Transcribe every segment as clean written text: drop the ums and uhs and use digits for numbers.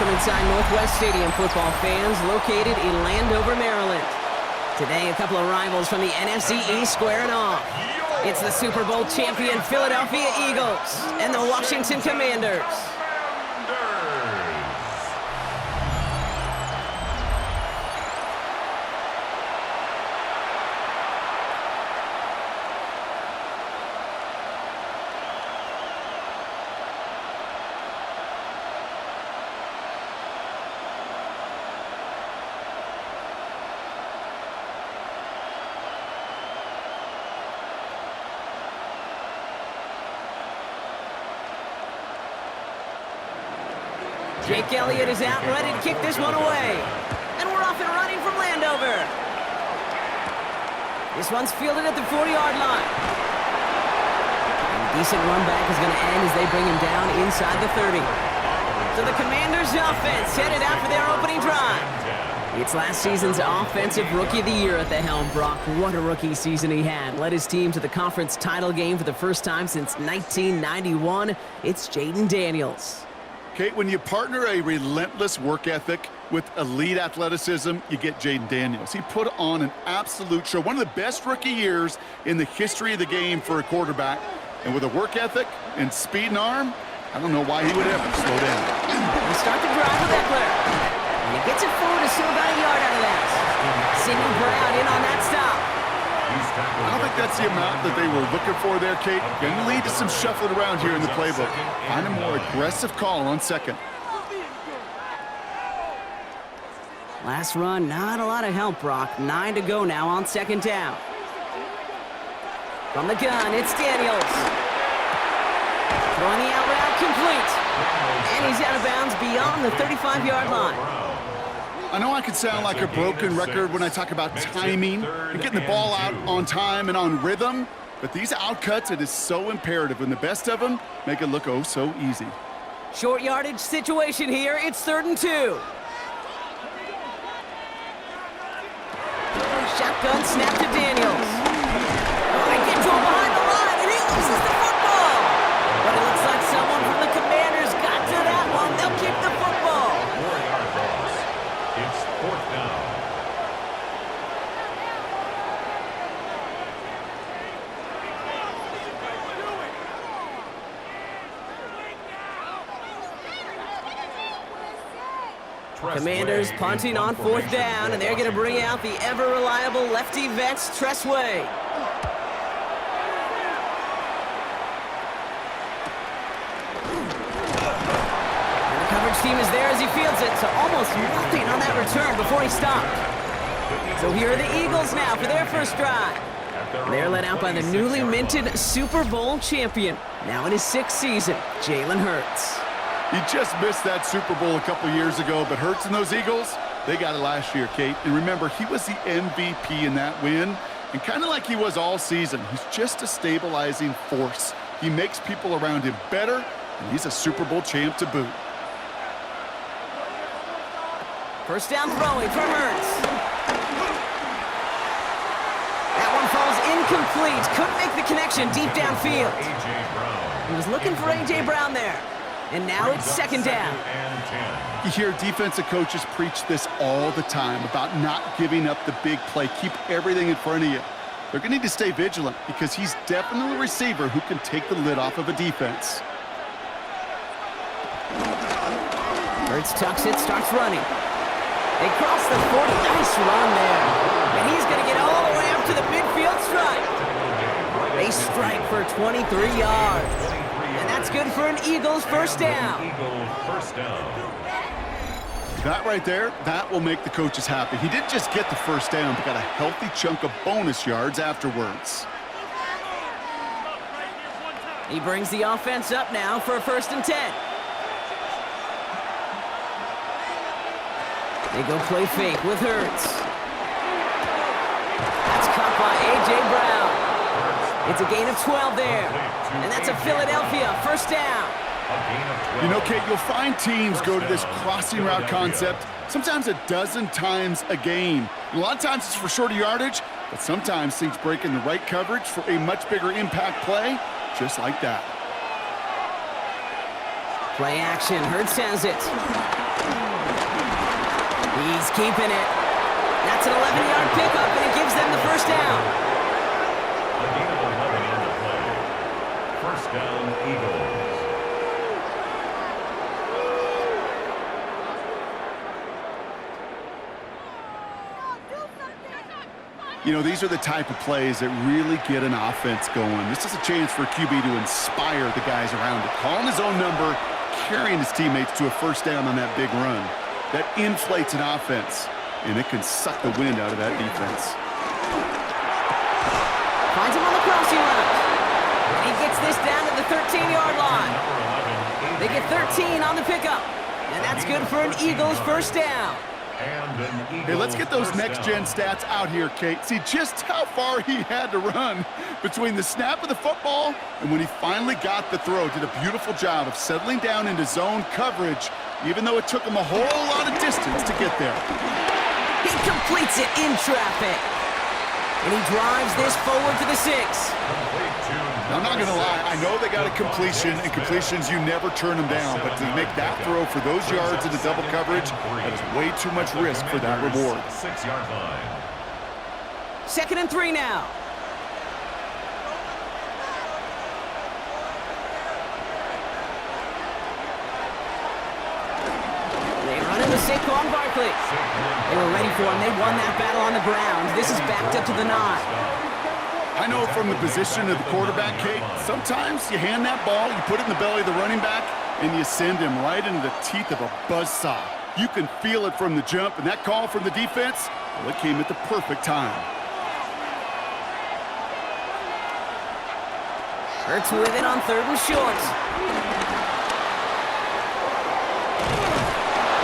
Welcome inside Northwest Stadium, football fans, located in Landover, Maryland. Today, a couple of rivals from the NFC East squaring off. It's the Super Bowl champion Philadelphia Eagles and the Washington Commanders. Jake Elliott is out and ready to kick this one away. And we're off and running from Landover. This one's fielded at the 40-yard line. And a decent run back is going to end as they bring him down inside the 30. So the Commanders' offense headed out for their opening drive. It's last season's Offensive Rookie of the Year at the helm. Brock, what a rookie season he had. Led his team to the conference title game for the first time since 1991. It's Jaden Daniels. Kate, when you partner a relentless work ethic with elite athleticism, you get Jaden Daniels. He put on an absolute show. One of the best rookie years in the history of the game for a quarterback. And with a work ethic and speed and arm, I don't know why he would ever slow down. They start the drive with Eckler. And he gets it forward to still about a yard out of that. Sidney Brown in on that stop. I don't think that's the amount that they were looking for there, Kate. Going to lead to some shuffling around here in the playbook. Find a more aggressive call on second. Last run, not a lot of help, Brock. 9 to go now on second down. From the gun, it's Daniels. Throwing the out route complete. And he's out of bounds beyond the 35-yard line. I know I could sound like a broken record when I talk about timing and getting the ball out on time and on rhythm, but these outcuts, it is so imperative, and the best of them make it look oh so easy. Short yardage situation here. It's 3rd and 2. Shotgun snap to Daniels. Oh, they get to him behind the line, and he loses the football. But it looks like someone from the Commanders got to that one. They'll keep the football. It's 4th down. Commanders punting on 4th down, and they're going to bring out the ever-reliable lefty vets, Tressway. And the coverage team is there as he fields it, so almost nothing on that return before he stopped. So here are the Eagles now for their first drive. They're led out by the newly minted Super Bowl champion, now in his 6th season, Jalen Hurts. He just missed that Super Bowl a couple years ago, but Hurts and those Eagles, they got it last year, Kate. And remember, he was the MVP in that win, and kind of like he was all season, he's just a stabilizing force. He makes people around him better, and he's a Super Bowl champ to boot. First down throwing from Hurts. That one falls incomplete. Couldn't make the connection deep downfield. He was looking for A.J. Brown there. And now it's 2nd down. You hear defensive coaches preach this all the time about not giving up the big play. Keep everything in front of you. They're going to need to stay vigilant because he's definitely a receiver who can take the lid off of a defense. Hurts tucks it, starts running. They cross the 40. Nice run there. And he's going to get all the way up to the midfield strike. They strike for 23 yards. And that's good for an Eagles first down. That right there, that will make the coaches happy. He didn't just get the first down, but got a healthy chunk of bonus yards afterwards. He brings the offense up now for a 1st and 10. They go play fake with Hurts. That's caught by A.J. Brown. It's a gain of 12 there. And that's a Philadelphia first down. You know, Kate, you'll find teams go to this crossing route concept sometimes a dozen times a game. A lot of times it's for shorter yardage, but sometimes things break in the right coverage for a much bigger impact play, just like that. Play action. Hurts has it. He's keeping it. That's an 11-yard pickup, and it gives them the first down. A gain of 11 on the play. First down, Eagles. You know, these are the type of plays that really get an offense going. This is a chance for QB to inspire the guys around it. Calling his own number, carrying his teammates to a first down on that big run. That inflates an offense, and it can suck the wind out of that defense. Finds him on the crossing route. And he gets this down to the 13-yard line. They get 13 on the pickup. And that's good for an Eagles first down. Hey, let's get those next-gen stats out here, Kate. See just how far he had to run between the snap of the football and when he finally got the throw. Did a beautiful job of settling down into zone coverage, even though it took him a whole lot of distance to get there. He completes it in traffic. And he drives this forward to the 6. I'm not going to lie. I know they got a completion, and completions, you never turn them down. But to make that throw for those yards into double coverage, that is way too much risk for that reward. 6-yard line. 2nd and 3 now. They run into Saquon Barkley. They were ready for him. They won that battle on the ground. This is backed up to the 9. I know from the position of the quarterback, Kate, sometimes you hand that ball, you put it in the belly of the running back, and you send him right into the teeth of a buzzsaw. You can feel it from the jump, and that call from the defense, well, it came at the perfect time. Hurts with it on 3rd and short.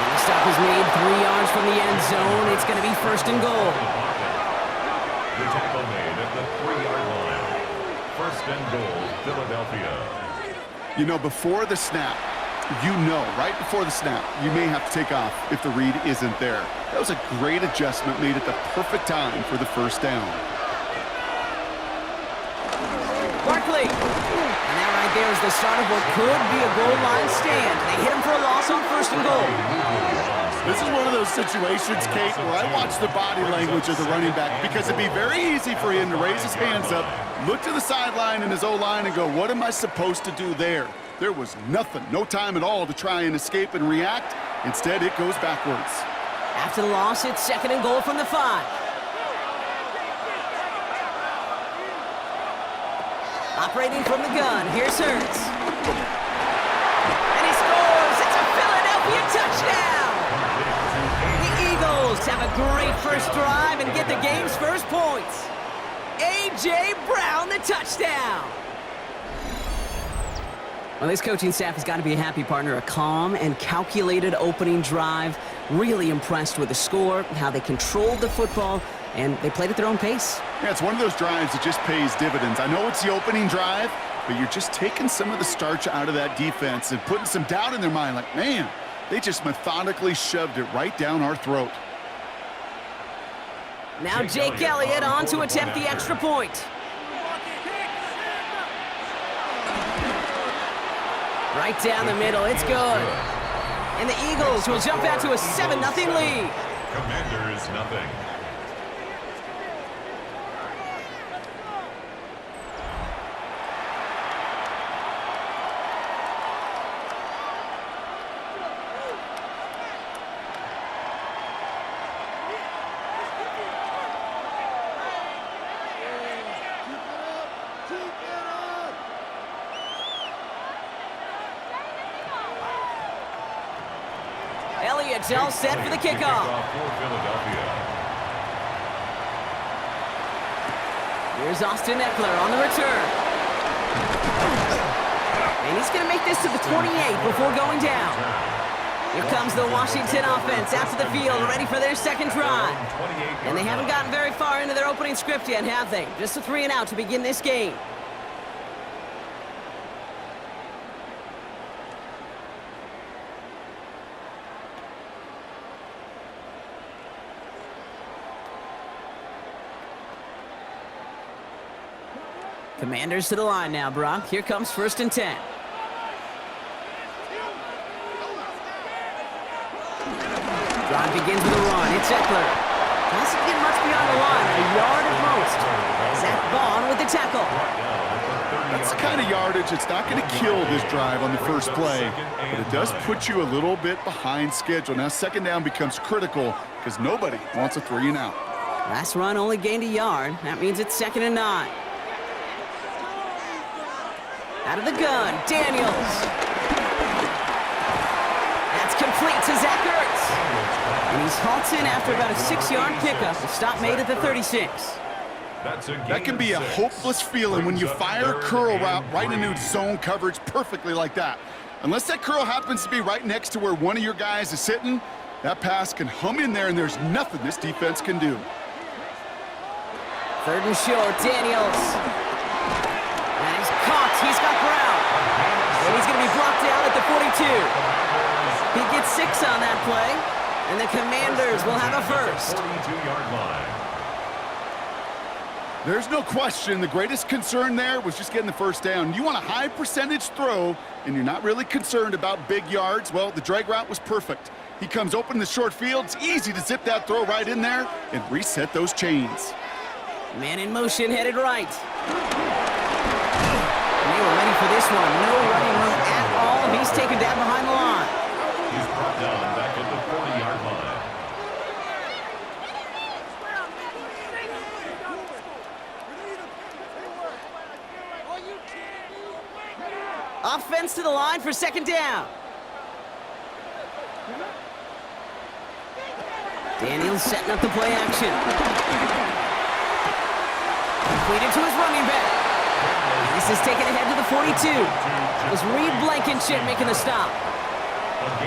And the stop is made 3 yards from the end zone. It's going to be 1st and goal. The tackle made at the 3-yard line. 1st and goal, Philadelphia. You know, before the snap, right before the snap, you may have to take off if the read isn't there. That was a great adjustment made at the perfect time for the first down. Barkley. And that right there is the start of what could be a goal line stand. They hit him for a loss on 1st and goal. This is one of those situations, Kate, where I watch the body language of the running back because it'd be very easy for him to raise his hands up, look to the sideline in his O-line and go, what am I supposed to do there? There was nothing, no time at all to try and escape and react. Instead, it goes backwards. After the loss, it's 2nd and goal from the 5. Operating from the gun, here's Hurts. And he scores! It's a Philadelphia touchdown! The Eagles have a great first drive and get the game's first points. A.J. Brown, the touchdown! Well, this coaching staff has got to be a happy partner. A calm and calculated opening drive. Really impressed with the score, how they controlled the football, and they played at their own pace. Yeah, it's one of those drives that just pays dividends. I know it's the opening drive, but you're just taking some of the starch out of that defense and putting some doubt in their mind. Like, man, they just methodically shoved it right down our throat. Now Jake Elliott on to attempt the extra point. Right down the middle, it's good. And the Eagles will jump out to a 7-0 lead. Commanders, nothing. Elliott's all set for the kickoff. Here's Austin Eckler on the return. And he's going to make this to the 28 before going down. Here comes the Washington offense after the field, ready for their second drive. And they haven't gotten very far into their opening script yet, have they? Just a 3-and-out to begin this game. Commanders to the line now, Brock. Here comes 1st and 10. Drive begins with a run. It's Eckler. Doesn't get much beyond the line, a yard at most. Zach Bond with the tackle. That's the kind of yardage that's not going to kill this drive on the first play, but it does put you a little bit behind schedule. Now second down becomes critical because nobody wants a 3 and out. Last run only gained a yard. That means it's 2nd and 9. Out of the gun, Daniels. That's complete to Zach Ertz. And he's halted after about a 6-yard pickup. The stop made at the 36. That can be a hopeless feeling when you fire a curl route right into zone coverage perfectly like that. Unless that curl happens to be right next to where one of your guys is sitting, that pass can hum in there and there's nothing this defense can do. 3rd and short, Daniels. And he's caught. He's got ground. And he's going to be blocked out at the 42. He gets 6 on that play, and the Commanders will have a first. 42-yard line. There's no question the greatest concern there was just getting the first down. You want a high percentage throw, and you're not really concerned about big yards. Well, the drag route was perfect. He comes open in the short field. It's easy to zip that throw right in there and reset those chains. Man in motion, headed right. And they were ready for this one. No running room at all. He's taken down behind the line. He's brought down back at the 40-yard line. Offense to the line for 2nd down. Daniels setting up the play action. Completed to his running back. This is taken ahead to the 42. It was Reed Blankenship making the stop.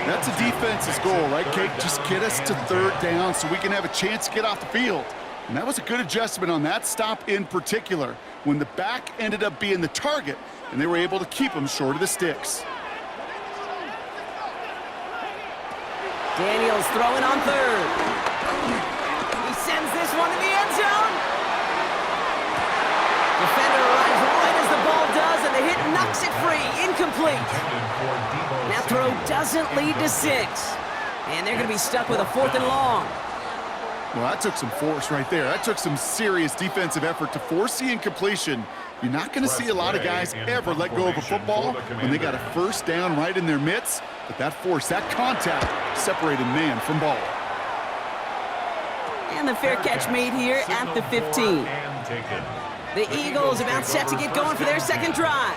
That's a defense's goal, right, Kate? Just get us to 3rd down so we can have a chance to get off the field. And that was a good adjustment on that stop in particular, when the back ended up being the target, and they were able to keep him short of the sticks. Daniels throwing on 3rd. He sends this one to the end zone. Defender arrives right as the ball does, and the hit knocks it free. Incomplete. That throw doesn't lead to 6. And they're going to be stuck with a 4th and long. Well, that took some force right there. That took some serious defensive effort to force the incompletion. You're not going to see a lot of guys ever let go of a football when they got a first down right in their midst. But that force, that contact, separated man from ball. And the fair catch made here at the 15. The Eagles about set to get going for their 2nd drive.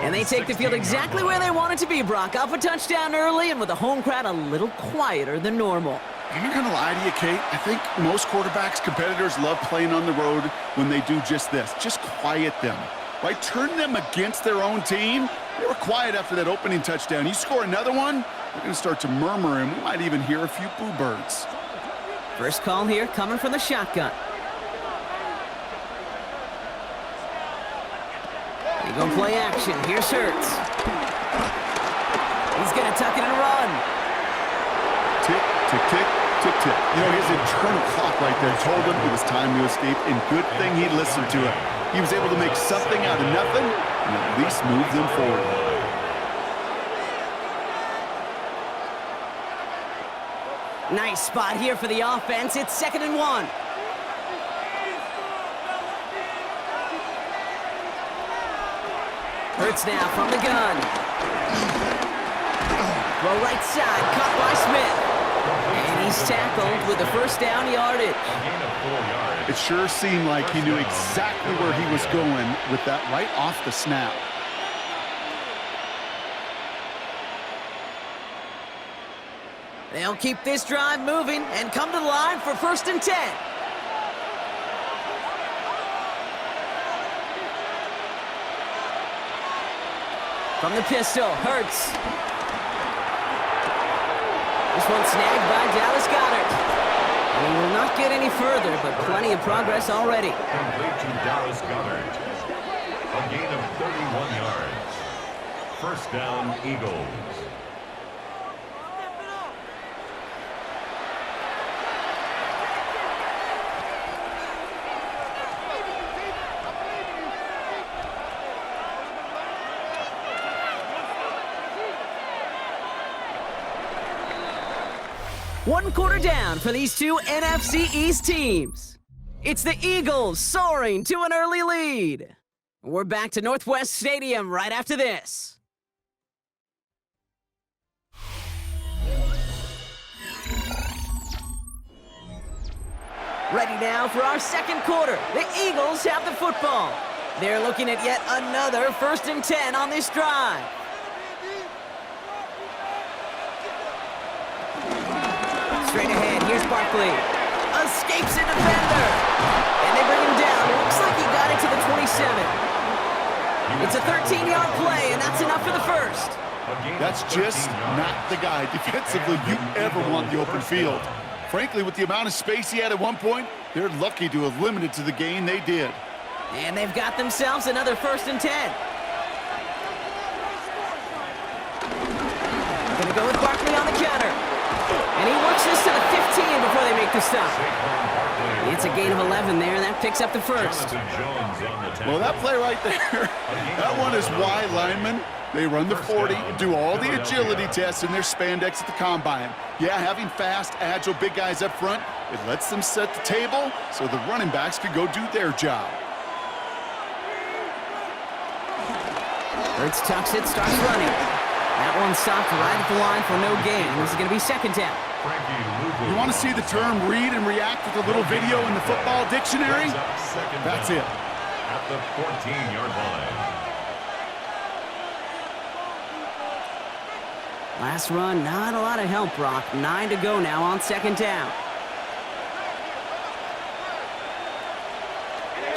And they take the field exactly where they want it to be, Brock. Up a touchdown early and with the home crowd a little quieter than normal. I'm not going to lie to you, Kate. I think most quarterbacks, competitors love playing on the road when they do just this. Just quiet them. By turning them against their own team, they were quiet after that opening touchdown. You score another one, they're going to start to murmur, and we might even hear a few boo birds. First call here coming from the shotgun. They go play action. Here's Hurts. He's going to tuck it and run. Tick, tick, tick, tick, tick. You know, his internal clock right there told him it was time to escape, and good thing he listened to it. He was able to make something out of nothing and at least move them forward. Nice spot here for the offense. It's 2nd and 1. Hurts now from the gun. Throw right side, caught by Smith. And he's tackled with the first down yardage. It sure seemed like he knew exactly where he was going with that right off the snap. They'll keep this drive moving and come to the line for 1st and 10. From the pistol, Hurts. This one snagged by Dallas Goedert. And he will not get any further, but plenty of progress already. Complete to Dallas Goedert. A gain of 31 yards. First down, Eagles. One quarter down for these two NFC East teams. It's the Eagles soaring to an early lead. We're back to Northwest Stadium right after this. Ready now for our second quarter. The Eagles have the football. They're looking at yet another 1st and 10 on this drive. Straight ahead, here's Barkley. Escapes a defender. And they bring him down. Looks like he got it to the 27. It's a 13-yard play, and that's enough for the first. That's just not the guy defensively you ever want the open field. Frankly, with the amount of space he had at one point, they're lucky to have limited to the gain they did. And they've got themselves another 1st and 10. Gonna go with Barkley on the counter. And he works this to the 15 before they make the stop. It's a gain of 11 there, and that picks up the first. Well, that play right there, that one is why linemen, they run the 40, do all the agility tests in their spandex at the combine. Yeah, having fast, agile, big guys up front, it lets them set the table so the running backs could go do their job. Hurts tucks it, starts running. That one stopped right at the line for no gain. This is going to be 2nd down. You want to see the term read and react with a little video in the football dictionary? That's it. At the 14-yard line. Last run, not a lot of help, Brock. 9 to go now on 2nd down.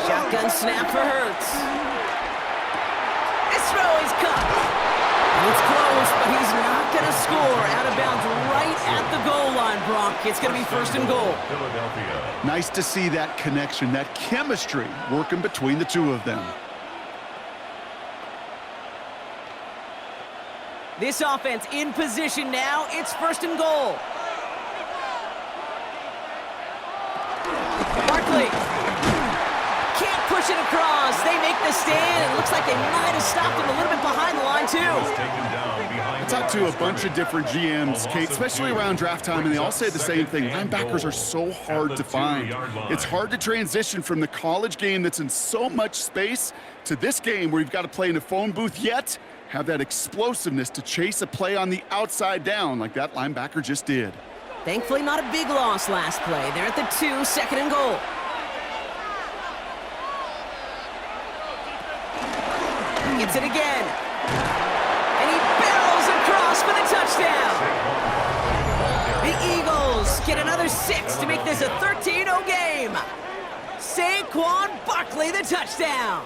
Shotgun snap for Hurts. This throw is caught. And it's close, but he's not going to score out of bounds right at the goal line, Brock. It's going to be 1st and goal. Philadelphia. Nice to see that connection, that chemistry working between the two of them. This offense in position now. It's 1st and goal. Barkley can't push it across. They make the stand. It looks like they might have stopped him a little bit behind the line, too. I talked to a bunch of different GMs, Kate, especially around draft time, and they all say the same thing. Linebackers are so hard to find. It's hard to transition from the college game that's in so much space to this game where you've got to play in a phone booth, yet have that explosiveness to chase a play on the outside down like that linebacker just did. Thankfully, not a big loss last play. They're at the 2, 2nd and goal. Gets it again. And he barrels across for the touchdown. The Eagles get another 6 to make this a 13-0 game. Saquon Barkley, the touchdown.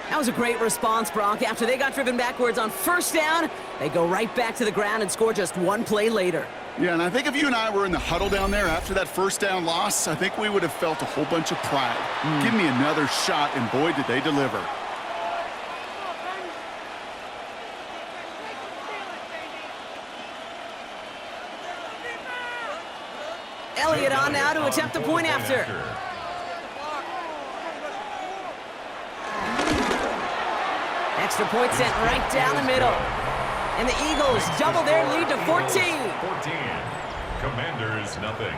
That was a great response, Brock. After they got driven backwards on 1st down, they go right back to the ground and score just one play later. Yeah, and I think if you and I were in the huddle down there after that 1st down loss, I think we would have felt a whole bunch of pride. Give me another shot, and boy, did they deliver. Elliott on now to attempt the point after. Extra point sent right down the middle. And the Eagles double their lead to 14. 14. Commanders, nothing.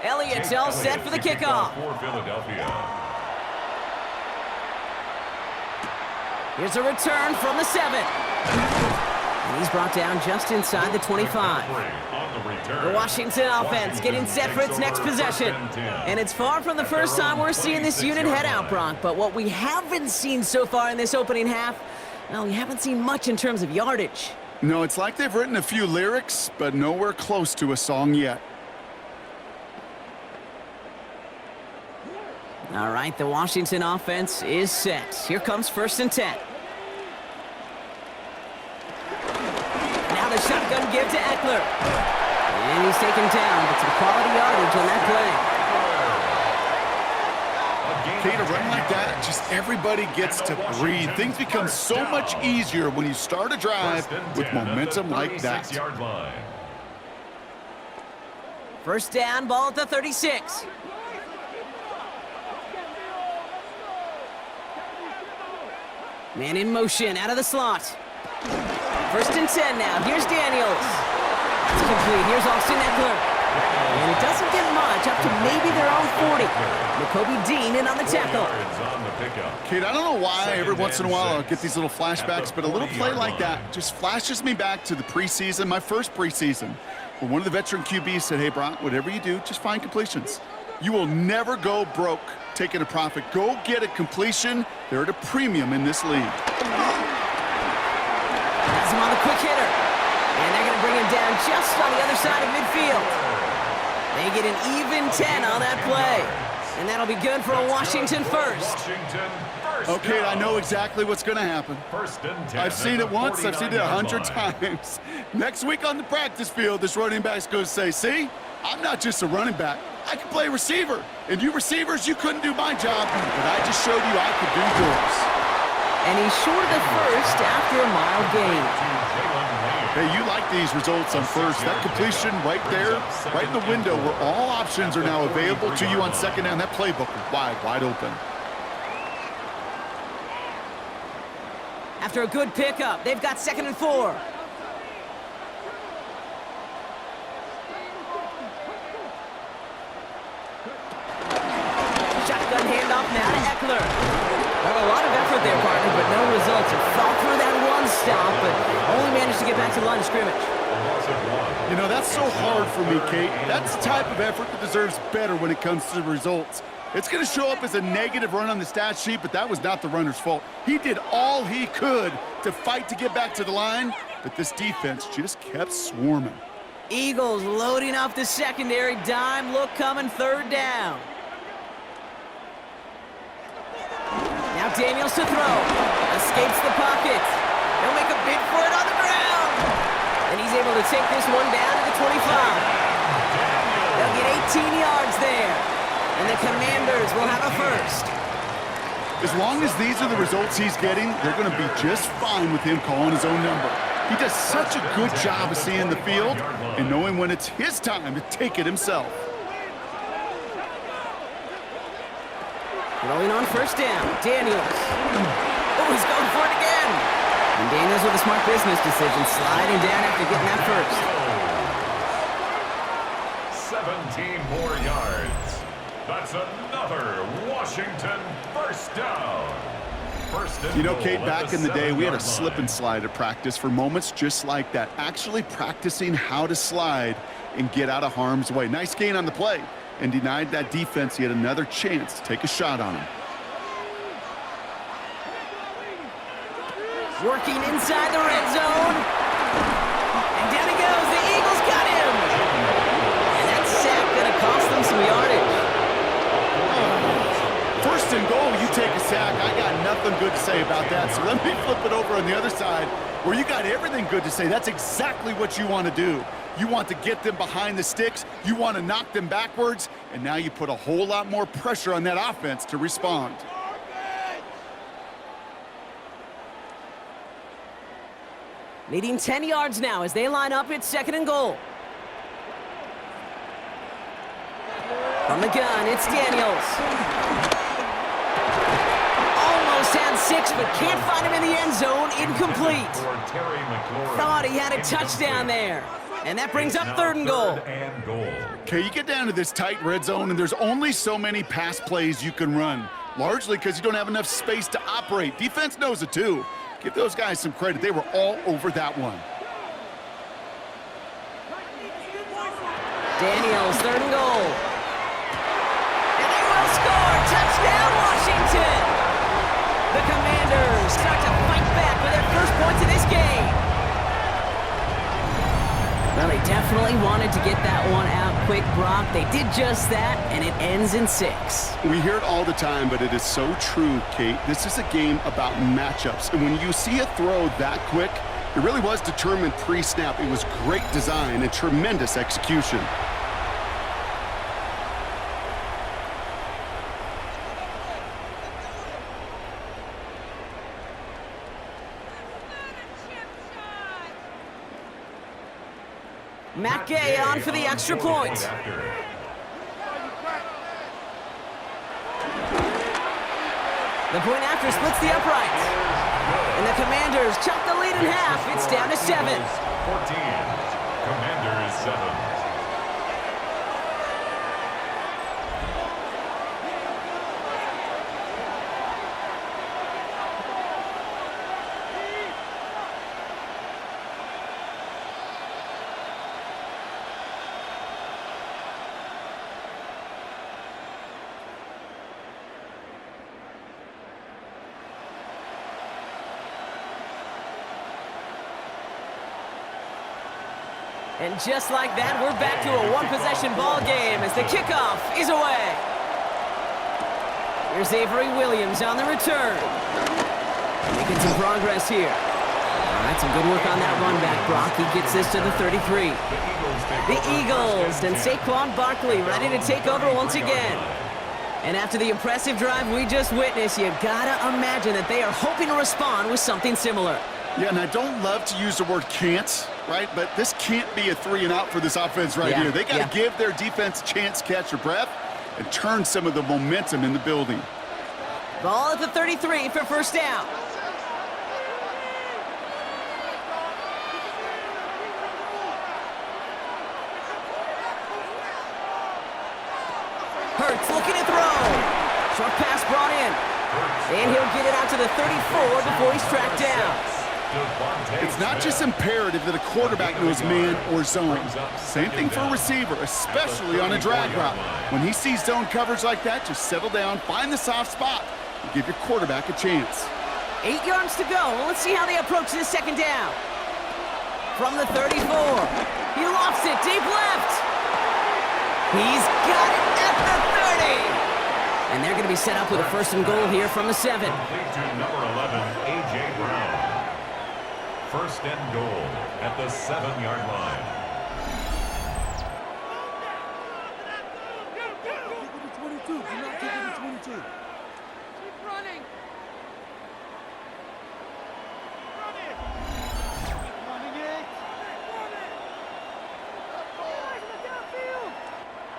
Elliott's all set for the kickoff. For Philadelphia. Here's a return from the 7. And he's brought down just inside the 25. The Washington offense getting set for its next possession. And it's far from the first time we're seeing this unit head out, Brock. But what we haven't seen so far in this opening half, well, we haven't seen much in terms of yardage. No, it's like they've written a few lyrics, but nowhere close to a song yet. All right, the Washington offense is set. Here comes 1st and 10. Now the shotgun give to Eckler. And he's taken down, but some quality yardage on that play. Okay, to run like that, just everybody gets to breathe. Things become so much easier when you start a drive with momentum like that. First down, ball at the 36. Man in motion, out of the slot. First and 10 now. Here's Daniels. That's complete. Here's Austin Eckler. And it doesn't get much, up to maybe their own 40. N'Kobe Dean in on the tackle. Kate, I don't know why every once in a while I'll get these little flashbacks, but a little play like that just flashes me back to the preseason, my first preseason, where one of the veteran QBs said, hey, Brock, whatever you do, just find completions. You will never go broke taking a profit. Go get a completion. They're at a premium in this league. That's him on the quick hitter. And they're going to bring him down just on the other side of midfield. They get an even 10 on that play. And that'll be good for a Washington first. Okay, I know exactly what's going to happen. I've seen it once. I've seen it 100 times. Next week on the practice field, this running back's going to say, see, I'm not just a running back. I can play receiver. And you receivers, you couldn't do my job, but I just showed you I could do yours. And he's short of the first after a mile gain. Hey, you like these results on first. That completion right there, right in the window where all options are now available to you on second down. That playbook is wide open. After a good pickup, they've got 2nd and 4. Shotgun handoff now to Eckler. Well, a lot of effort there, partner, but no results. He fought through that one stop, but only managed to get back to the line of scrimmage. You know, that's so hard for me, Kate. That's the type of effort that deserves better when it comes to the results. It's going to show up as a negative run on the stat sheet, but that was not the runner's fault. He did all he could to fight to get back to the line, but this defense just kept swarming. Eagles loading up the secondary. Dime look coming, 3rd down. Now Daniels to throw. Escapes the pocket. He'll make a bid for it on the ground. And he's able to take this one down to the 25. They'll get 18 yards there. And the Commanders will have a first. As long as these are the results he's getting, they're going to be just fine with him calling his own number. He does such a good job of seeing the field and knowing when it's his time to take it himself. Rolling on first down, Daniels. Oh, he's going for it again. And Daniels with a smart business decision, sliding down after getting that first. 17 more yards. That's another Washington first down. You know, Kate, back in the day, we had a slip and slide at practice for moments just like that. Actually practicing how to slide and get out of harm's way. Nice gain on the play. And denied that defense yet another chance to take a shot on him. Working inside the red zone. And down he goes. The Eagles got him. And that sack going to cost them some yardage. First and goal, you take a sack. I got nothing good to say about that. So let me flip it over on the other side where you got everything good to say. That's exactly what you want to do. You want to get them behind the sticks. You want to knock them backwards. And now you put a whole lot more pressure on that offense to respond. Needing 10 yards now as they line up. It's 2nd and goal. From the gun, it's Daniels. Almost had 6, but can't find him in the end zone. Incomplete. Thought he had a touchdown there. And that brings up 3rd and goal. Okay, you get down to this tight red zone, and there's only so many pass plays you can run, largely because you don't have enough space to operate. Defense knows it, too. Give those guys some credit. They were all over that one. Daniels, 3rd and goal. And they will score. Touchdown, Washington. The Commanders start to fight back with their first points of this game. Well, they definitely wanted to get that one out quick, Brock. They did just that, and it ends in 6. We hear it all the time, but it is so true, Kate. This is a game about matchups. And when you see a throw that quick, It really was determined pre-snap. It was great design and tremendous execution. Matt Gay on for the extra point. The point after splits the uprights. And the Commanders chop the lead in half. It's down to 7. 14. Commanders 7. And just like that, we're back to a one-possession ball game as the kickoff is away. Here's Avery Williams on the return. Making some progress here. All right, some good work on that run back, Brock. He gets this to the 33. The Eagles and Saquon Barkley ready to take over once again. And after the impressive drive we just witnessed, you gotta imagine that they are hoping to respond with something similar. Yeah, and I don't love to use the word can't, right? But this can't be a 3-and-out for this offense right here. They got to give their defense a chance to catch their breath and turn some of the momentum in the building. Ball at the 33 for first down. Hurts looking to throw. Short pass brought in. And he'll get it out to the 34 before he's tracked down. It's not just imperative that a quarterback knows man or zone. Same thing for a receiver, especially on a drag route. When he sees zone coverage like that, just settle down, find the soft spot, and give your quarterback a chance. 8 yards to go. Let's see how they approach this second down. From the 34. He lofts it deep left. He's got it at the 30. And they're going to be set up with a first and goal here from the 7. Complete to number 11, A.J. Brown. First and goal at the 7-yard line. Keep running.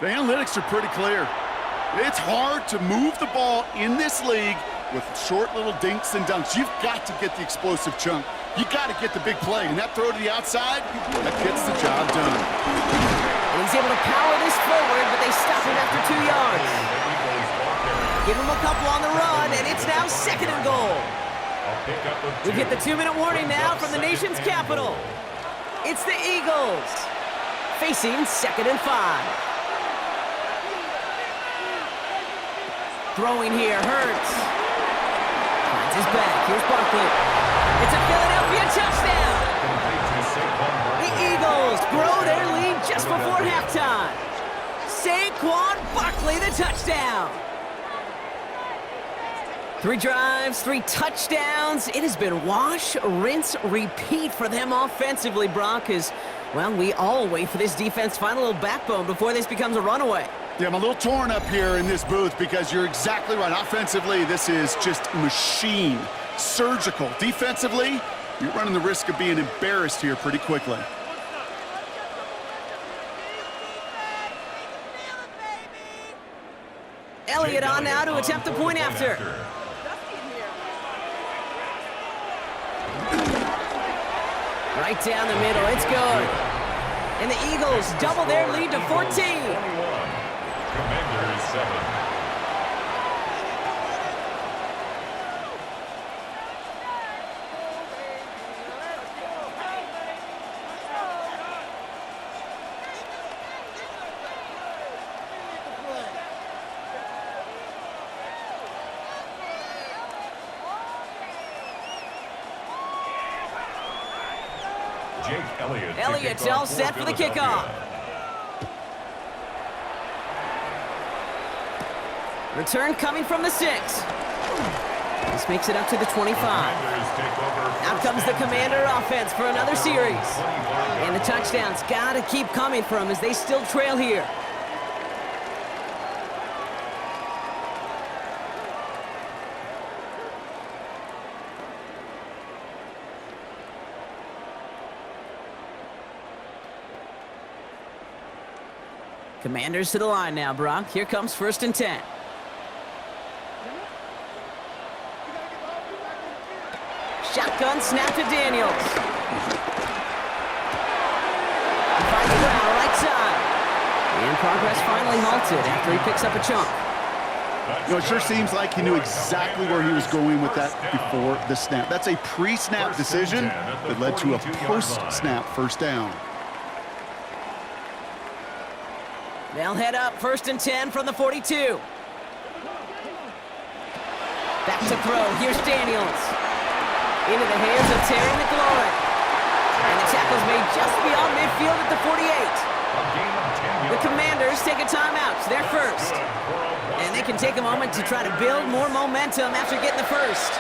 The analytics are pretty clear. It's hard to move the ball in this league with short little dinks and dunks. You've got to get the explosive chunk. You got to get the big play, and that throw to the outside, that gets the job done. And he's able to power this forward, but they stop him after 2 yards. Give him a couple on the run, and it's now second and goal. We've hit the 2-minute warning now from the nation's capital. It's the Eagles facing second and 5. Throwing here, Hurts. Finds his back. Here's Barkley. It's a Philadelphia touchdown. The Eagles grow their lead just before halftime. Saquon Barkley, the touchdown. 3 drives, 3 touchdowns. It has been wash, rinse, repeat for them offensively, Brock, as, well, we all wait for this defense to find a little backbone before this becomes a runaway. Yeah, I'm a little torn up here in this booth because you're exactly right. Offensively, this is just machine, surgical. Defensively, you're running the risk of being embarrassed here pretty quickly. Elliott on now to attempt the point after. Right down the middle, it's good. And the Eagles double their lead to 14. Commanders 7. Jake Elliott. Elliott's all set for the kickoff. Return coming from the 6. This makes it up to the 25. Out comes the Commander offense for another series. And the touchdowns got to keep coming for them as they still trail here. Commanders to the line now, Brock. Here comes 1st and 10. Shotgun snap to Daniels. He finds the ground right side. And progress finally halted after he picks up a chunk. You know, it sure seems like he knew exactly where he was going with that before the snap. That's a pre-snap decision that led to a post-snap first down. They'll head up 1st and 10 from the 42. Back to throw. Here's Daniels. Into the hands of Terry McLaurin. And the tackle's made just beyond midfield at the 48. The Commanders take a timeout. They're first. And they can take a moment to try to build more momentum after getting the first.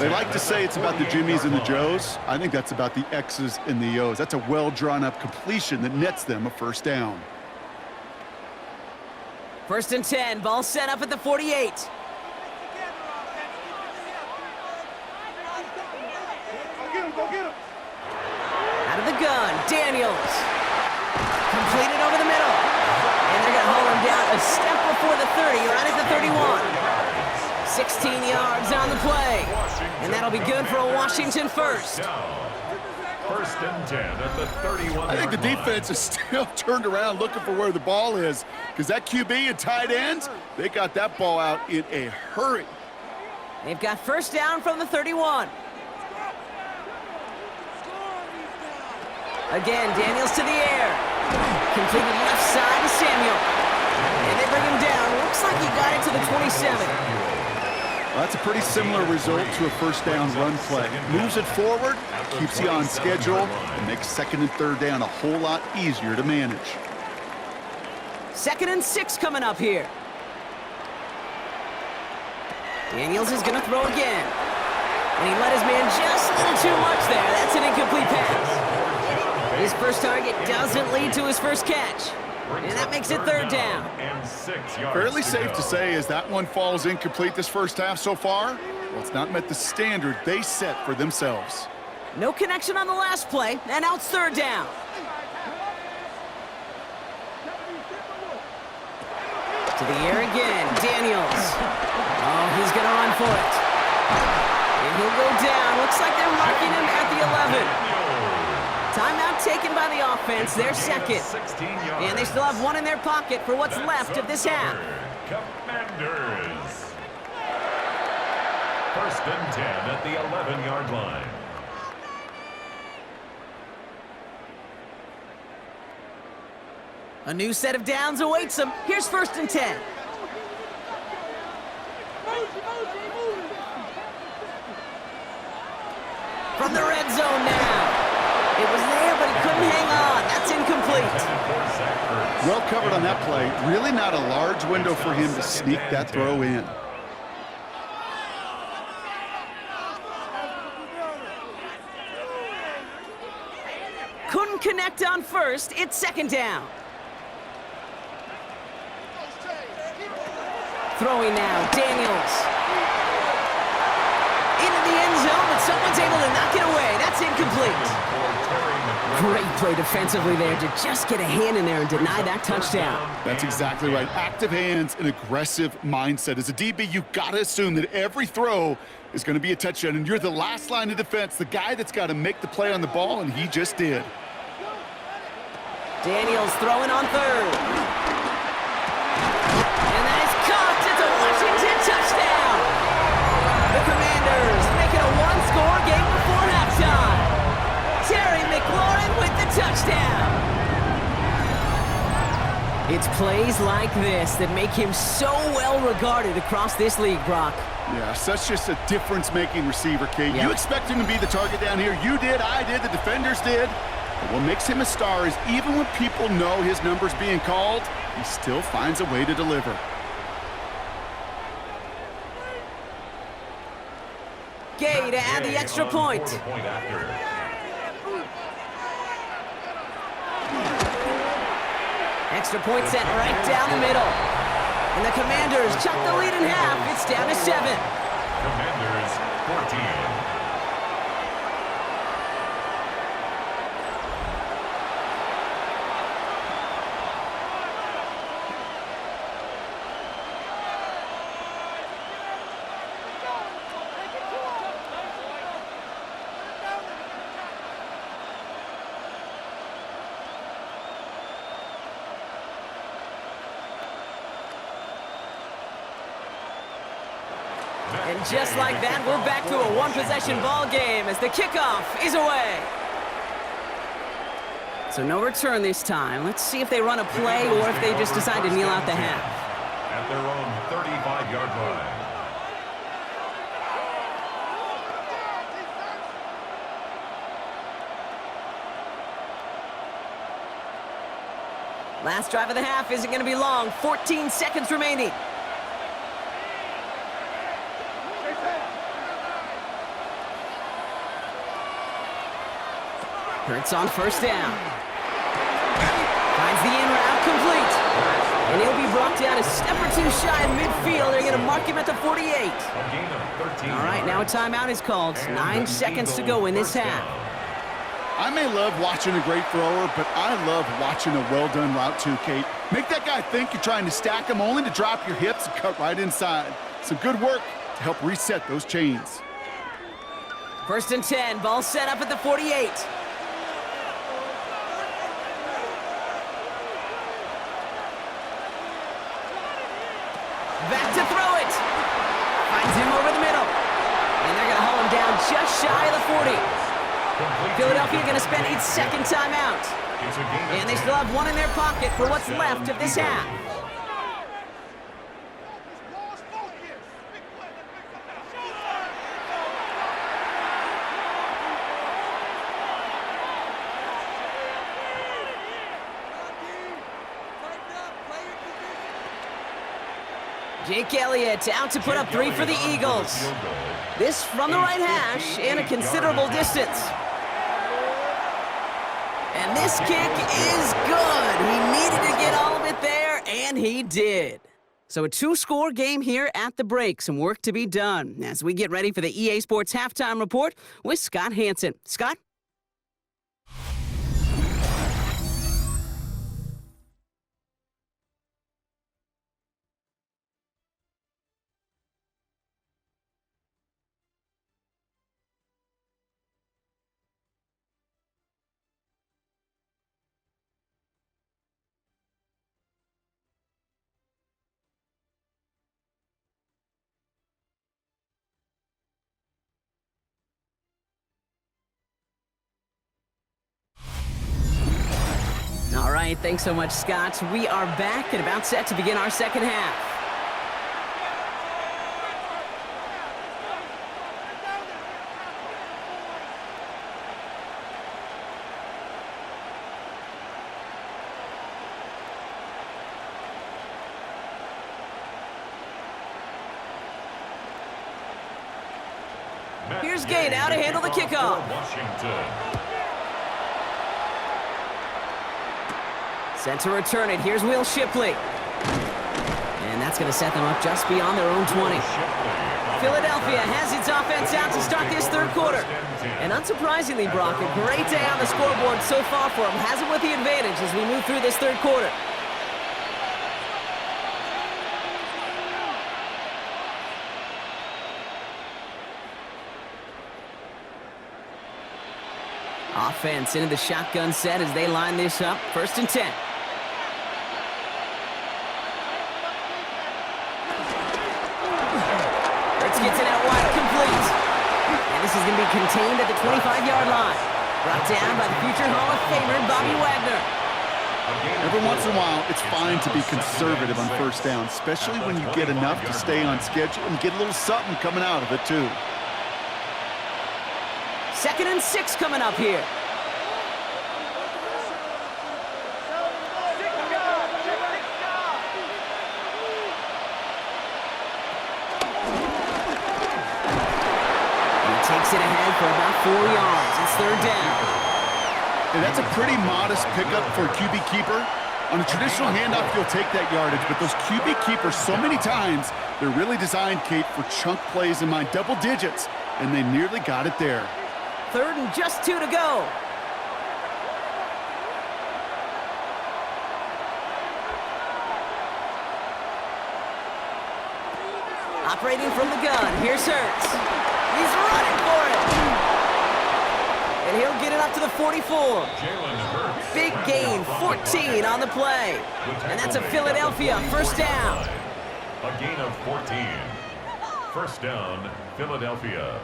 They like to say it's about the Jimmies and the Joes. I think that's about the X's and the O's. That's a well-drawn-up completion that nets them a first down. 1st and 10, ball set up at the 48. Out of the gun, Daniels. Completed over the middle. And they're going to hold him down a step before the 30, right at the 31. 16 yards on the play. And that'll be good for a Washington first. 1st and 10 at the 31. I think the defense is still turned around looking for where the ball is, because that QB and tight ends, they got that ball out in a hurry. They've got first down from the 31. Again, Daniels to the air. Completed left side to Samuel. And they bring him down. Looks like he got it to the 27. Well, that's a pretty similar result to a first down run play. Moves it forward, keeps you on schedule, and makes 2nd and 3rd down a whole lot easier to manage. 2nd and 6 coming up here. Daniels is going to throw again. And he let his man just a little too much there. That's an incomplete pass. His first target doesn't lead to his first catch. And that makes it 3rd down. Fairly safe to say as that one falls incomplete this first half so far, well, it's not met the standard they set for themselves. No connection on the last play, and now it's 3rd down. To the air again, Daniels. Oh, he's going to run for it. And he'll go down. Looks like they're marking him at the 11. Timeout taken by the offense, their 2nd. And they still have one in their pocket for what's left of this half. Commanders. 1st and 10 at the 11-yard line. A new set of downs awaits them. Here's 1st and 10. From the red zone now. It was there, but he couldn't hang on. That's incomplete. Well covered on that play. Really not a large window for him to sneak that throw in. Couldn't connect on first. It's 2nd down. Throwing now, Daniels. Into the end zone, but someone's able to knock it away. That's incomplete. Great play defensively there to just get a hand in there and deny that touchdown. That's exactly right. Active hands and aggressive mindset. As a DB, you got to assume that every throw is going to be a touchdown, and you're the last line of defense, the guy that's got to make the play on the ball, and he just did. Daniels throwing on 3rd. And that is caught. It's a Washington touchdown. The Commanders make it a one-score game before halftime. Terry McLaurin with the touchdown. It's plays like this that make him so well regarded across this league, Brock. Yeah, such just a difference-making receiver, Kate. Yep. You expect him to be the target down here. You did, I did, the defenders did. But what makes him a star is even when people know his number's being called, he still finds a way to deliver. Gay to add the extra point. Extra point set right down the middle. And the Commanders chuck the lead in half. It's down to 7. Commanders 14. And just like that, we're back to a one-possession ball game as the kickoff is away. So no return this time. Let's see if they run a play or if they just decide to kneel out the half. At their own 35-yard line. Last drive of the half isn't going to be long. 14 seconds remaining. Hurts on first down. Finds the in route complete. And he'll be brought down a step or two shy of midfield. They're going to mark him at the 48. All right, now a timeout is called. 9 seconds to go in this half. I may love watching a great thrower, but I love watching a well-done route too, Kate. Make that guy think you're trying to stack him only to drop your hips and cut right inside. Some good work to help reset those chains. 1st and 10, ball set up at the 48. Back to throw it. Finds him over the middle. And they're going to haul him down just shy of the 40. Philadelphia going to spend its second timeout. And they still have one in their pocket for what's left of this half. Jake Elliott out to put up 3 for the Eagles. This from the right hash and a considerable distance. And this kick is good. He needed to get all of it there, and he did. So a 2-score game here at the break. Some work to be done as we get ready for the EA Sports Halftime Report with Scott Hansen. Scott? All right, thanks so much, Scott. We are back and about set to begin our second half. Here's Gay now to handle the kickoff. Set to return it. Here's Will Shipley. And that's going to set them up just beyond their own 20. Philadelphia has its offense out to start this third quarter. And unsurprisingly, Brock, a great day on the scoreboard so far for them. Has it with the advantage as we move through this third quarter. Offense into the shotgun set as they line this up. 1st and 10. Gets it out wide, complete. And this is going to be contained at the 25-yard line. Brought down by the future Hall of Famer, Bobby Wagner. Every once in a while, it's fine to be conservative on first down, especially when you get enough to stay on schedule and get a little something coming out of it, too. 2nd and 6 coming up here. yards. It's third down. And that's a pretty modest pickup for a QB keeper. On a traditional handoff, you'll take that yardage, but those QB keepers, so many times, they're really designed, Kate, for chunk plays in mind, double digits, and they nearly got it there. Third and just 2 to go. Operating from the gun, here's Hurts. He's running for it. And he'll get it up to the 44. Big gain, 14 on the play. And that's a Philadelphia first down. A gain of 14. First down, Philadelphia.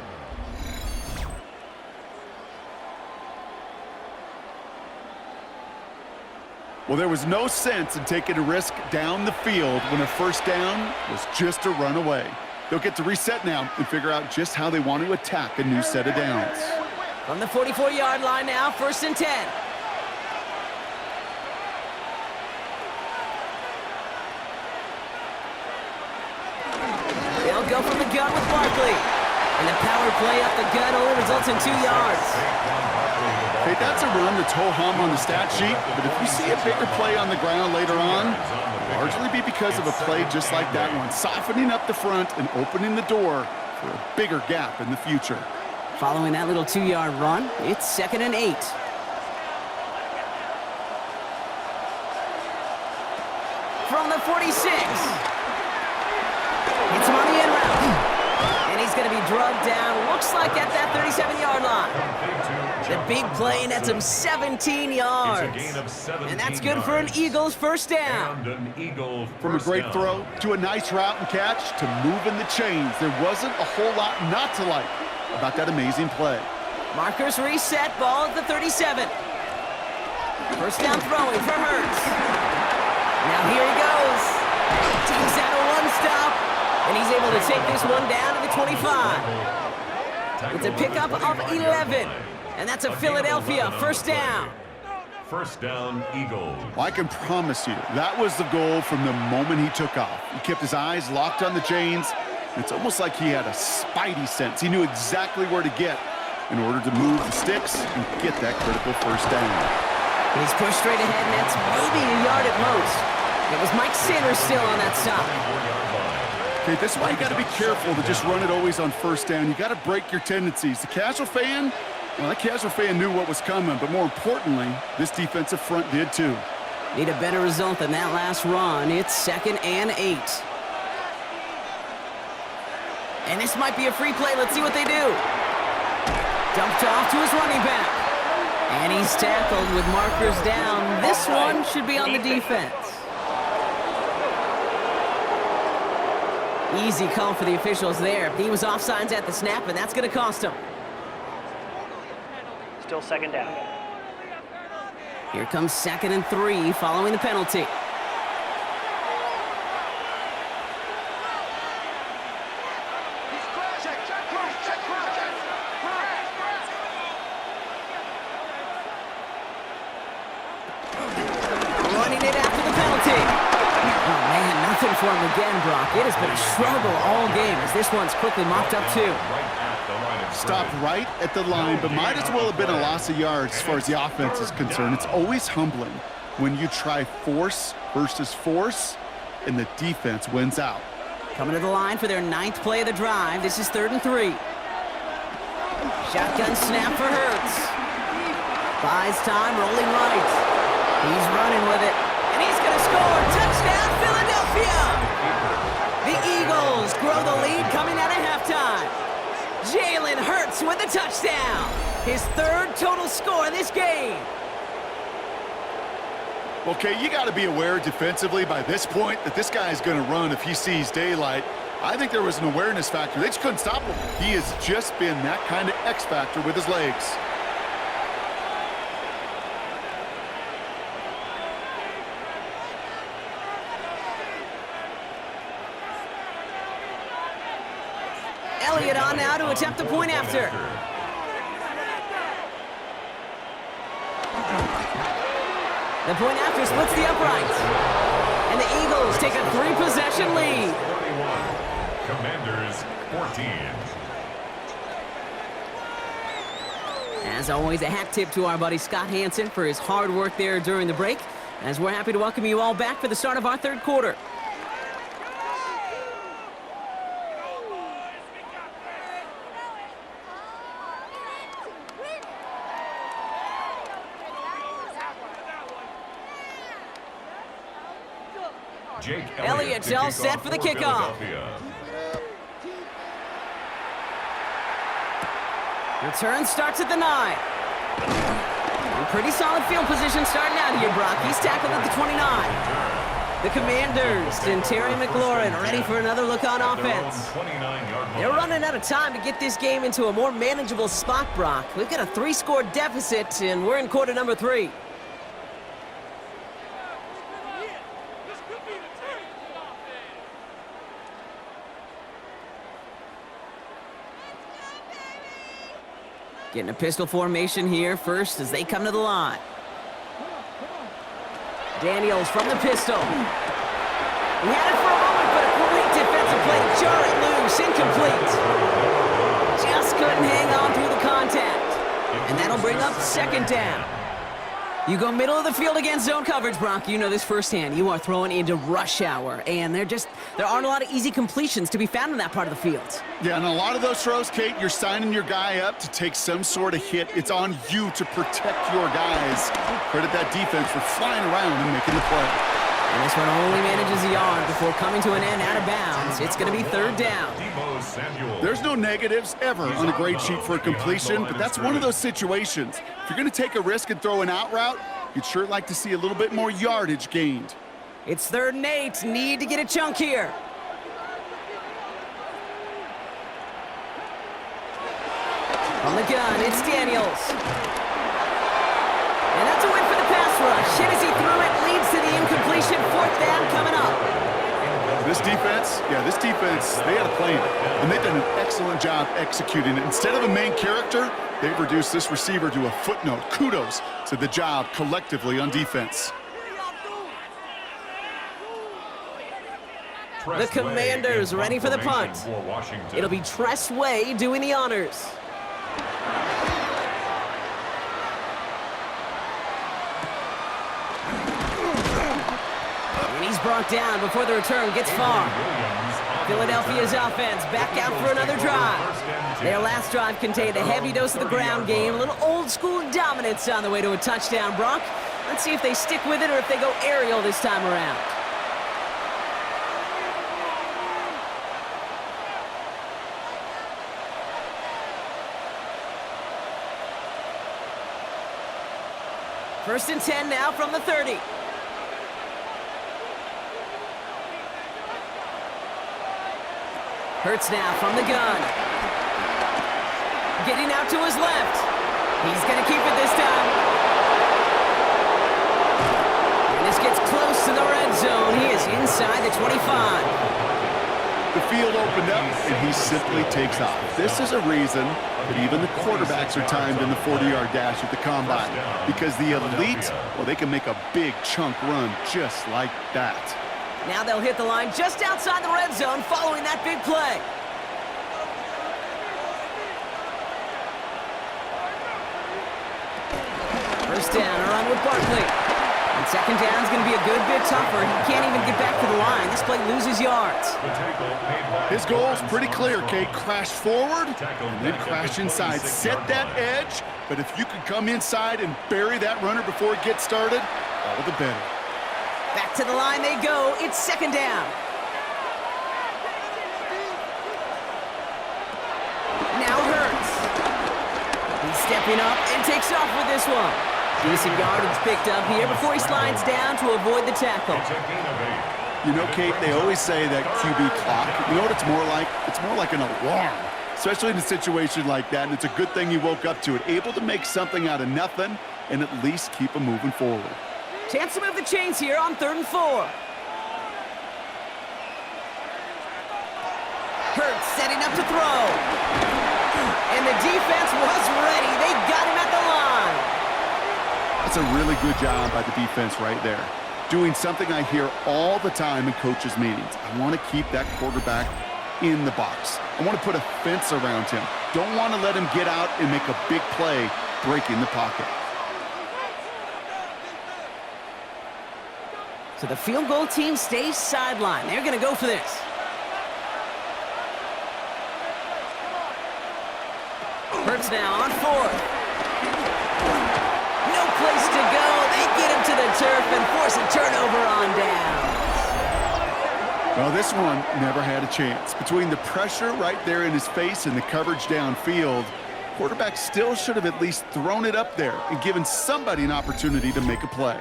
Well, there was no sense in taking a risk down the field when a first down was just a run away. They'll get to reset now and figure out just how they want to attack a new set of downs. From the 44-yard line now, first and 10. They'll go from the gun with Barkley. And the power play up the gun only results in 2 yards. Okay, that's a run that's ho-hum on the stat sheet, but if you see a bigger play on the ground later on, it'll largely be because of a play just like that one, softening up the front and opening the door for a bigger gap in the future. Following that little 2-yard run, it's second and 8. From the 46. It's him on the end route. And he's going to be drugged down, looks like at that 37-yard line. The big play nets him 17 yards. And that's good for an Eagles first down. From a great throw to a nice route and catch to moving the chains, there wasn't a whole lot not to like about that amazing play. Markers reset, ball at the 37. First down throwing for Hurts. Now here he goes. Takes out a one-stop, and he's able to take this one down to the 25. It's a pickup of 11, and that's a Philadelphia first down. First down, Eagles. Well, I can promise you, that was the goal from the moment he took off. He kept his eyes locked on the chains. It's almost like he had a spidey sense. He knew exactly where to get in order to move the sticks and get that critical first down. He's pushed straight ahead, and that's maybe a yard at most. It was Mike Sanders still on that stop. Okay, that's why you got to be careful to just run it always on first down. You got to break your tendencies. The casual fan, well, that casual fan knew what was coming, but more importantly, this defensive front did too. Need a better result than that last run. It's second and 8. And this might be a free play. Let's see what they do. Dumped off to his running back. And he's tackled with markers down. This one should be on the defense. Easy call for the officials there. He was offsides at the snap, and that's going to cost him. Still second down. Here comes second and 3 following the penalty. Running it after the penalty. Oh, man, nothing for him again, Brock. It has been a struggle all game as this one's quickly mopped up, too. Stopped right at the line, but might as well have been a loss of yards as far as the offense is concerned. It's always humbling when you try force versus force, and the defense wins out. Coming to the line for their 9th play of the drive. This is 3rd and 3. Shotgun snap for Hurts. Buys time, rolling right. He's running with it, and he's going to score. Touchdown, Philadelphia! The Eagles grow the lead coming out of halftime. Jalen Hurts with the touchdown. His 3rd total score in this game. Okay, you got to be aware defensively by this point that this guy is going to run if he sees daylight. I think there was an awareness factor. They just couldn't stop him. He has just been that kind of X factor with his legs. Elliott on now to attempt the point after. The point after splits the uprights. And the Eagles take a 3-possession lead. 41. Commanders 14. As always, a hat tip to our buddy Scott Hansen for his hard work there during the break, as we're happy to welcome you all back for the start of our third quarter. Jake Elliott's to all kick set off for the for kickoff. Philadelphia. Return starts at the 9. And pretty solid field position starting out here, Brock. He's tackled at the 29. The Commanders and Terry McLaurin ready for another look on offense. They're running out of time to get this game into a more manageable spot, Brock. We've got a 3-score deficit, and we're in quarter number 3. Getting a pistol formation here first as they come to the line. Daniels from the pistol. He had it for a moment, but a great defensive play to jar it loose. Incomplete. Just couldn't hang on through the contact. And that'll bring up second down. You go middle of the field against zone coverage, Brock. You know this firsthand. You are throwing into rush hour, and there aren't a lot of easy completions to be found in that part of the field. Yeah, and a lot of those throws, Kate, you're signing your guy up to take some sort of hit. It's on you to protect your guys. Credit that defense for flying around and making the play. And this one only manages a yard before coming to an end out of bounds. It's going to be third down. There's no negatives ever on a grade sheet for a completion, but that's one of those situations. If you're going to take a risk and throw an out route, you'd sure like to see a little bit more yardage gained. It's 3rd and 8. Need to get a chunk here. On the gun, it's Daniels. And that's a win for the pass rush. Hit as he threw it, leads to the incompletion. 4th down coming up. This defense, they had a plan, and they've done an excellent job executing it. Instead of a main character, they've reduced this receiver to a footnote. Kudos to the job collectively on defense. The Commanders ready for the punt. It'll be Tress Way doing the honors. And he's brought down before the return gets far. Philadelphia's offense back out for another drive. Their last drive contained a heavy dose of the ground game, a little old-school dominance on the way to a touchdown, Brock. Let's see if they stick with it or if they go aerial this time around. First and 10 now from the 30. Hurts now from the gun. Getting out to his left. He's going to keep it this time. And this gets close to the red zone. He is inside the 25. The field opened up, and he simply takes off. This is a reason that even the quarterbacks are timed in the 40-yard dash at the combine, because the elite, well, they can make a big chunk run just like that. Now they'll hit the line just outside the red zone following that big play. First down, a run with Barkley. And second down is going to be a good bit tougher. He can't even get back to the line. This play loses yards. His goal is pretty clear, Kate. Crash forward and then crash inside. Set that edge, but if you can come inside and bury that runner before it gets started, all the better. Back to the line they go. It's second down. Now Hurts. He's stepping up and takes off with this one. Decent yardage picked up here before he slides down to avoid the tackle. You know, Kate, they always say that QB clock, you know what it's more like? It's more like an alarm, especially in a situation like that, and it's a good thing he woke up to it. Able to make something out of nothing and at least keep him moving forward. Chance to move the chains here on 3rd and 4. Hurts setting up to throw. And the defense was ready. They got him at the line. That's a really good job by the defense right there. Doing something I hear all the time in coaches' meetings. I want to keep that quarterback in the box. I want to put a fence around him. Don't want to let him get out and make a big play breaking the pocket. So the field goal team stays sidelined. They're going to go for this. Hurts now on fourth. No place to go. They get him to the turf and force a turnover on down. Well, this one never had a chance. Between the pressure right there in his face and the coverage downfield, quarterback still should have at least thrown it up there and given somebody an opportunity to make a play.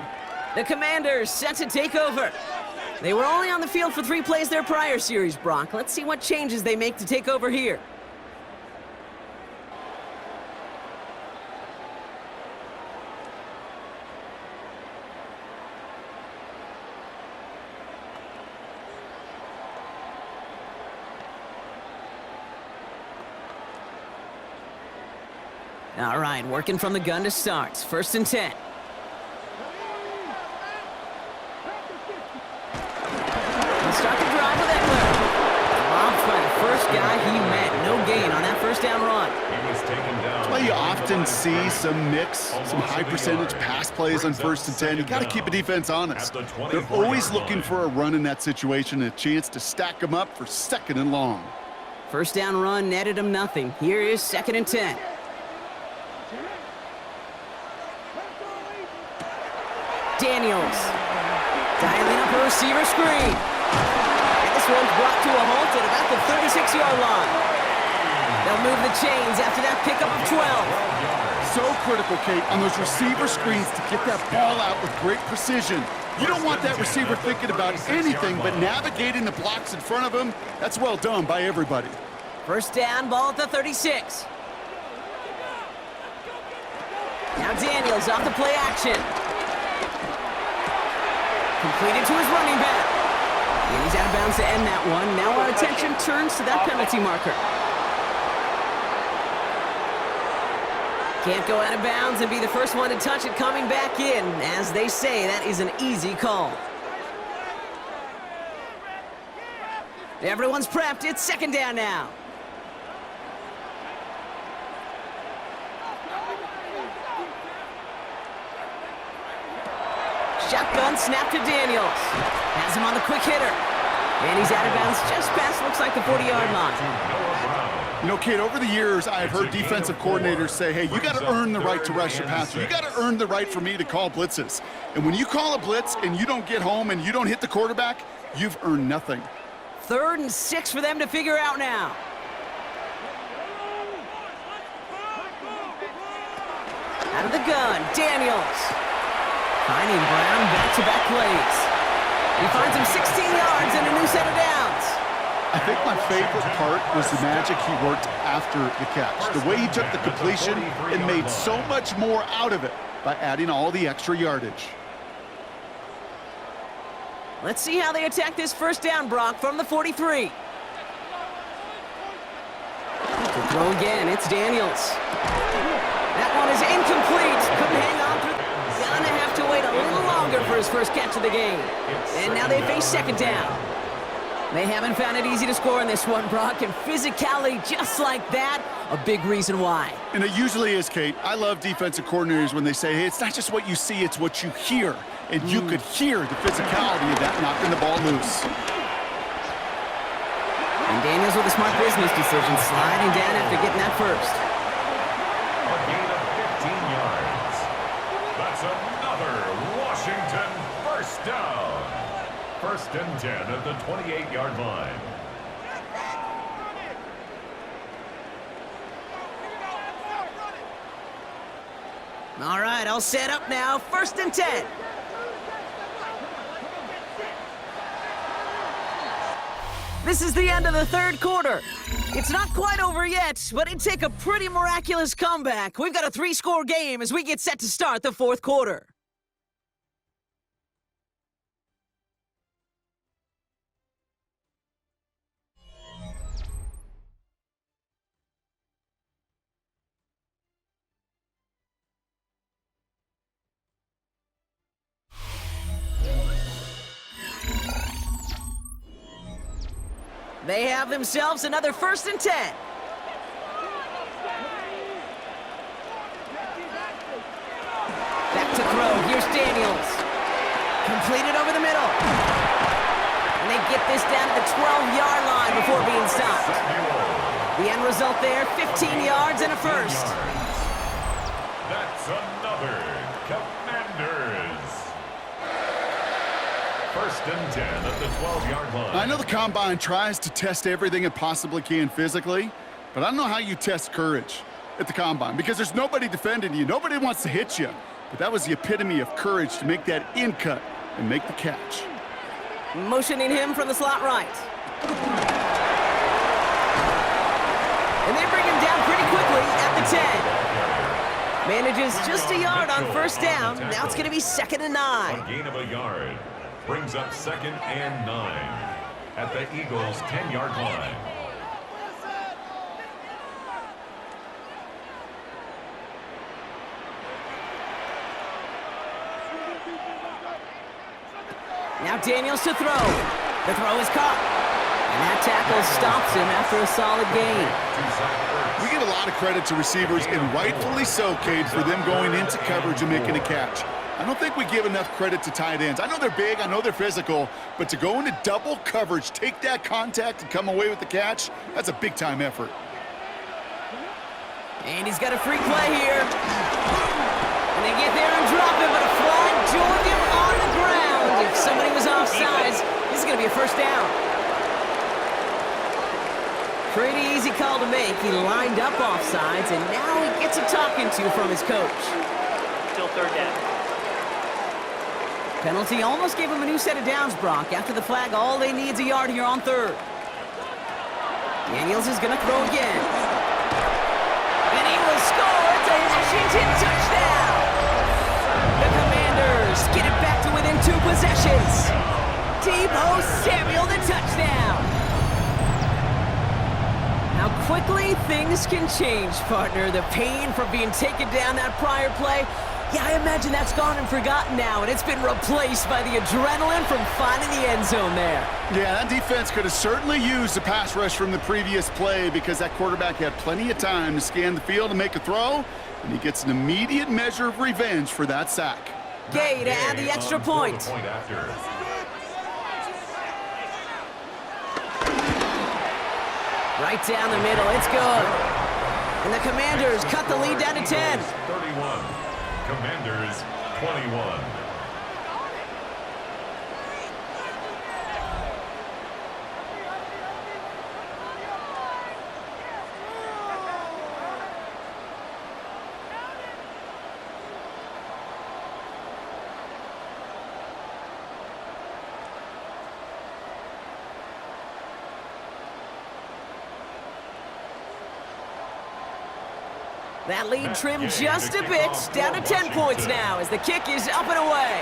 The Commanders set to take over. They were only on the field for 3 plays their prior series, Brock. Let's see what changes they make to take over here. All right, working from the gun to start. 1st and 10. He'll start the drive with Eckler. Robbed by the first guy he met. No gain on that 1st down run. He was taken down. That's why you often see some mix, some high percentage pass plays on 1st and 10. You got to keep a defense honest. They're always looking for a run in that situation, and a chance to stack them up for 2nd and long. 1st down run netted him nothing. Here is 2nd and 10. Daniels dialing up a receiver screen. And this one's brought to a halt at about the 36-yard line. They'll move the chains after that pickup of 12. So critical, Kate, on those receiver screens to get that ball out with great precision. You don't want that receiver thinking about anything but navigating the blocks in front of him. That's well done by everybody. 1st down, ball at the 36. Now Daniels off the play action. Completed to his running back. And he's out of bounds to end that one. Now our attention turns to that penalty marker. Can't go out of bounds and be the first one to touch it coming back in. As they say, that is an easy call. Everyone's prepped. It's 2nd down now. Shotgun snap to Daniels. Has him on the quick hitter. And he's out of bounds just past, looks like, the 40-yard line. You know, Kate, over the years, I've heard defensive coordinators say, hey, you got to earn the right to rush your passer. You got to earn the right for me to call blitzes. And when you call a blitz and you don't get home and you don't hit the quarterback, you've earned nothing. 3rd and 6 for them to figure out now. Out of the gun, Daniels. Finding Brown back-to-back plays. He finds him 16 yards and a new set of downs. I think my favorite part was the magic he worked after the catch. The way he took the completion and made so much more out of it by adding all the extra yardage. Let's see how they attack this 1st down, Brock, from the 43. To throw again, it's Daniels. That one is incomplete. Couldn't hang on through. Gonna have to wait a little longer for his 1st catch of the game. And now they face 2nd down. They haven't found it easy to score in this one, Brock, and physicality just like that, a big reason why. And it usually is, Kate. I love defensive coordinators when they say, hey, it's not just what you see, it's what you hear. And you could hear the physicality of that knocking the ball loose. And Daniels with a smart business decision, sliding down after getting that 1st. A gain of 15 yards. That's another Washington 1st down. 1st and 10 at the 28-yard line. All right, all set up now. 1st and 10. This is the end of the 3rd quarter. It's not quite over yet, but it'd take a pretty miraculous comeback. We've got a 3-score game as we get set to start the 4th quarter. They have themselves another 1st and 10. Daniels. Completed over the middle. And they get this down to the 12-yard line before being stopped. The end result there, 15 yards and a first. That's another Commanders. First and 10 at the 12-yard line. I know the Combine tries to test everything it possibly can physically, but I don't know how you test courage at the Combine because there's nobody defending you. Nobody wants to hit you. But that was the epitome of courage to make that in cut and make the catch. Motioning him from the slot right. And they bring him down pretty quickly at the 10. Manages just a yard on first down. Now it's going to be 2nd and 9. A gain of a yard brings up 2nd and 9 at the Eagles' 10-yard line. Now Daniels to throw. The throw is caught. And that tackle stops him after a solid gain. We give a lot of credit to receivers, and rightfully so, Cade, for them going into coverage and making a catch. I don't think we give enough credit to tight ends. I know they're big, I know they're physical, but to go into double coverage, take that contact, and come away with the catch, that's a big-time effort. And he's got a free play here. And they get there and drop him, but a flag joined him on the ground. If somebody was offsides, this is going to be a first down. Pretty easy call to make. He lined up offsides, and now he gets a talking to from his coach. Still 3rd down. Penalty almost gave him a new set of downs, Brock. After the flag, all they need is a yard here on 3rd. Daniels is going to throw again. And he will score. It's a Washington touchdown. The Commanders get it back to within 2 possessions. Deebo Samuel, the touchdown. How quickly things can change, partner. The pain from being taken down that prior play, yeah, I imagine that's gone and forgotten now, and it's been replaced by the adrenaline from finding the end zone there. Yeah, that defense could have certainly used the pass rush from the previous play because that quarterback had plenty of time to scan the field and make a throw, and he gets an immediate measure of revenge for that sack. Gay to add the extra point. Right down the middle, it's good. And the Commanders cut the lead down to 10. 31, Commanders 21. That lead trimmed just a bit, down to 10 points now as the kick is up and away.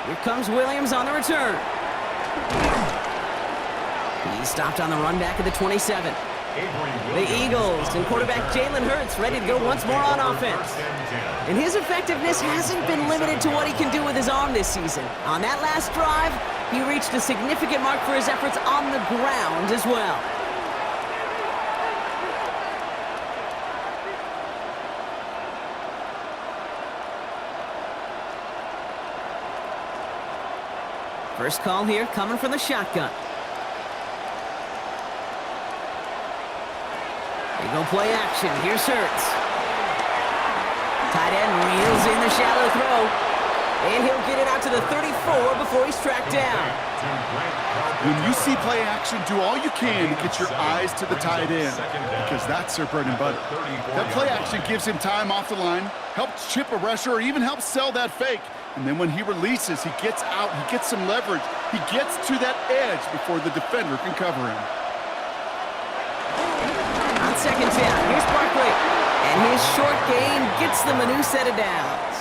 Here comes Williams on the return. He's stopped on the run back at the 27. The Eagles and quarterback Jalen Hurts ready to go once more on offense. And his effectiveness hasn't been limited to what he can do with his arm this season. On that last drive, he reached a significant mark for his efforts on the ground as well. First call here coming from the shotgun. They go play action. Here's Hurts. Tight end reels in the shallow throw. And he'll get it out to the 34 before he's tracked down. When you see play action, do all you can to get your eyes to the tight end because that's their bread and butter. That play action gives him time off the line, helps chip a rusher, or even helps sell that fake. And then when he releases, he gets out, he gets some leverage. He gets to that edge before the defender can cover him. On second down, here's Barkley. And his short game gets them a new set of downs.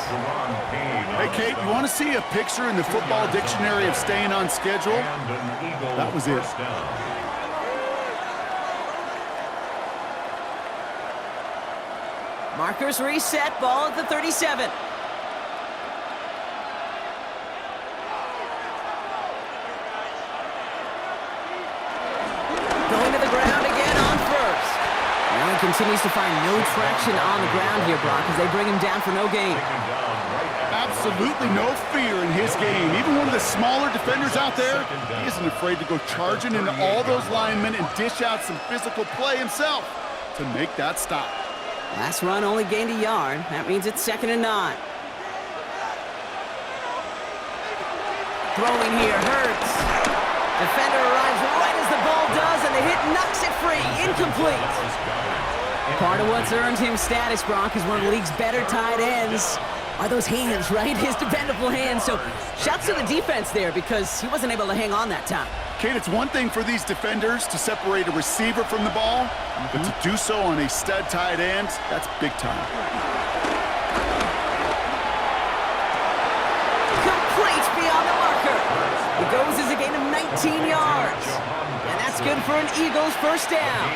Hey, Kate, you want to see a picture in the football dictionary of staying on schedule? That was it. Markers reset, ball at the 37. Going to the ground again on first. Now he can continues to find no traction on the ground here, Brock, as they bring him down for no gain. Absolutely no fear in his game. Even one of the smaller defenders out there, he isn't afraid to go charging into all those linemen and dish out some physical play himself to make that stop. Last run only gained a yard. That means it's 2nd and 9. Throwing here hurts. Defender arrives right as the ball does, and the hit knocks it free. Incomplete. Part of what's earned him status, Brock, is one of the league's better tight ends. Are those hands, right? His dependable hands. So shouts to the defense there because he wasn't able to hang on that time. Kate, it's one thing for these defenders to separate a receiver from the ball, but to do so on a stud tight end, that's big time. Complete beyond the marker. It goes as a gain of 19 yards. And that's good for an Eagles first down.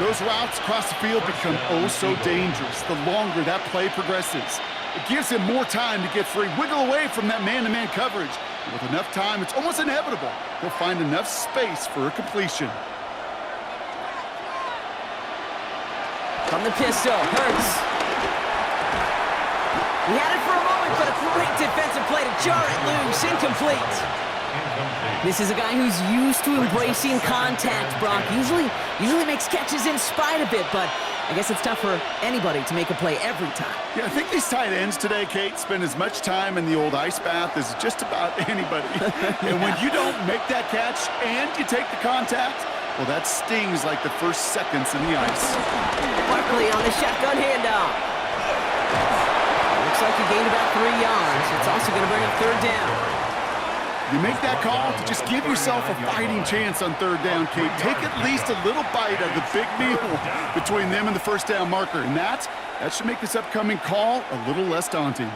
Those routes across the field become oh so dangerous the longer that play progresses. It gives him more time to get free, wiggle away from that man-to-man coverage. And with enough time, it's almost inevitable he'll find enough space for a completion. From the pistol, Hurts. He had it for a moment, but a great defensive play to jar it loose. Incomplete. This is a guy who's used to embracing contact, Brock. Usually makes catches in spite of it, but I guess it's tough for anybody to make a play every time. Yeah, I think these tight ends today, Kate, spend as much time in the old ice bath as just about anybody. And when you don't make that catch and you take the contact, well, that stings like the first seconds in the ice. Barkley on the shotgun handoff. Looks like he gained about 3 yards. It's also going to bring up 3rd down. You make that call to just give yourself a fighting chance on 3rd down, Kate. Take at least a little bite of the big meal between them and the first down marker. And that should make this upcoming call a little less daunting.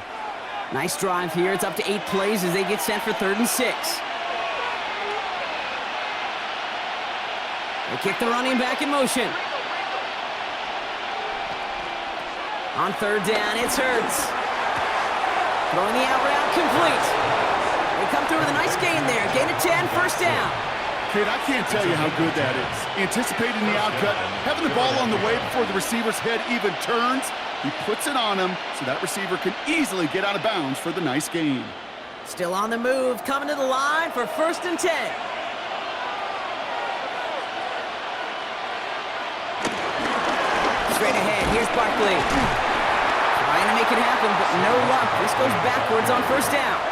Nice drive here. It's up to 8 plays as they get set for 3rd and 6. They kick the running back in motion. On 3rd down, it's Hurts. Throwing the out route complete. They come through with a nice gain there. Gain of 10, first down. Kid, I can't tell you how good that is. Anticipating the outcut, having the ball on the way before the receiver's head even turns, he puts it on him so that receiver can easily get out of bounds for the nice gain. Still on the move, coming to the line for 1st and 10. Straight ahead, here's Barkley. Trying to make it happen, but no luck. This goes backwards on 1st down.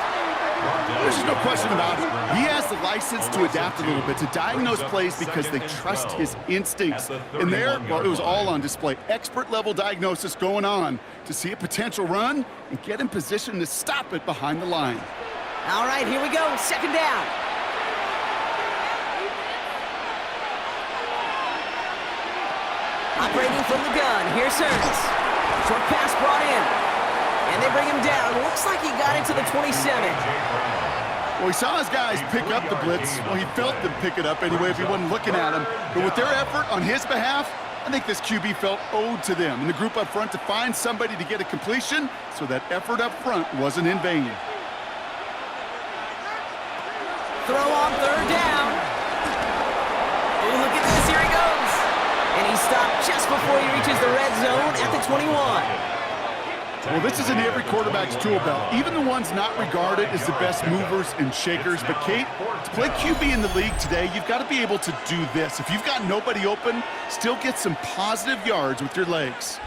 There's just no question about it. He has the license to adapt a little bit, to diagnose plays because they trust his instincts. And there, well, it was all on display. Expert-level diagnosis going on to see a potential run and get in position to stop it behind the line. All right, here we go, 2nd down. Operating from the gun, here's Hurts. Short pass brought in. And they bring him down. Looks like he got into the 27. Well, he saw his guys pick up the blitz. Well, he felt them pick it up anyway if he wasn't looking at him. But with their effort on his behalf, I think this QB felt owed to them and the group up front to find somebody to get a completion so that effort up front wasn't in vain. Throw on 3rd down. Oh, look at this. Here he goes. And he stopped just before he reaches the red zone at the 21. Well, this is in every quarterback's tool belt, even the ones not regarded as the best movers and shakers. But, Kate, to play QB in the league today, you've got to be able to do this. If you've got nobody open, still get some positive yards with your legs.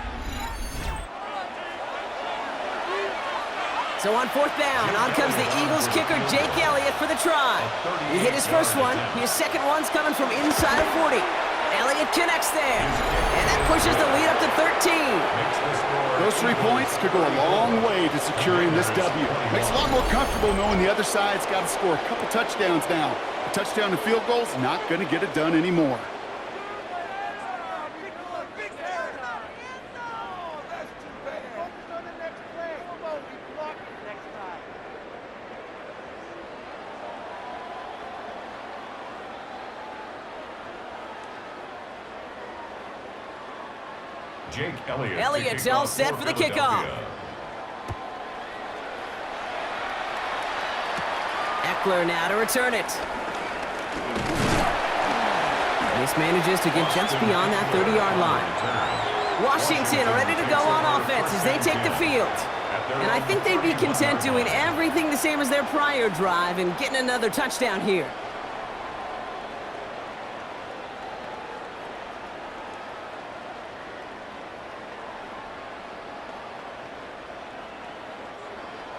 So on 4th down, on comes the Eagles kicker, Jake Elliott, for the try. He hit his first one. His second one's coming from inside of 40. Elliott connects there, and that pushes the lead up to 13. Those 3 points could go a long way to securing this W. Makes it a lot more comfortable knowing the other side's got to score a couple touchdowns now. A touchdown and field goal's not going to get it done anymore. Jake Elliott. Elliott's all set for the kickoff. Eckler now to return it. This manages to get just beyond that 30-yard line. Washington ready to go on offense as they take the field. And I think they'd be content doing everything the same as their prior drive and getting another touchdown here.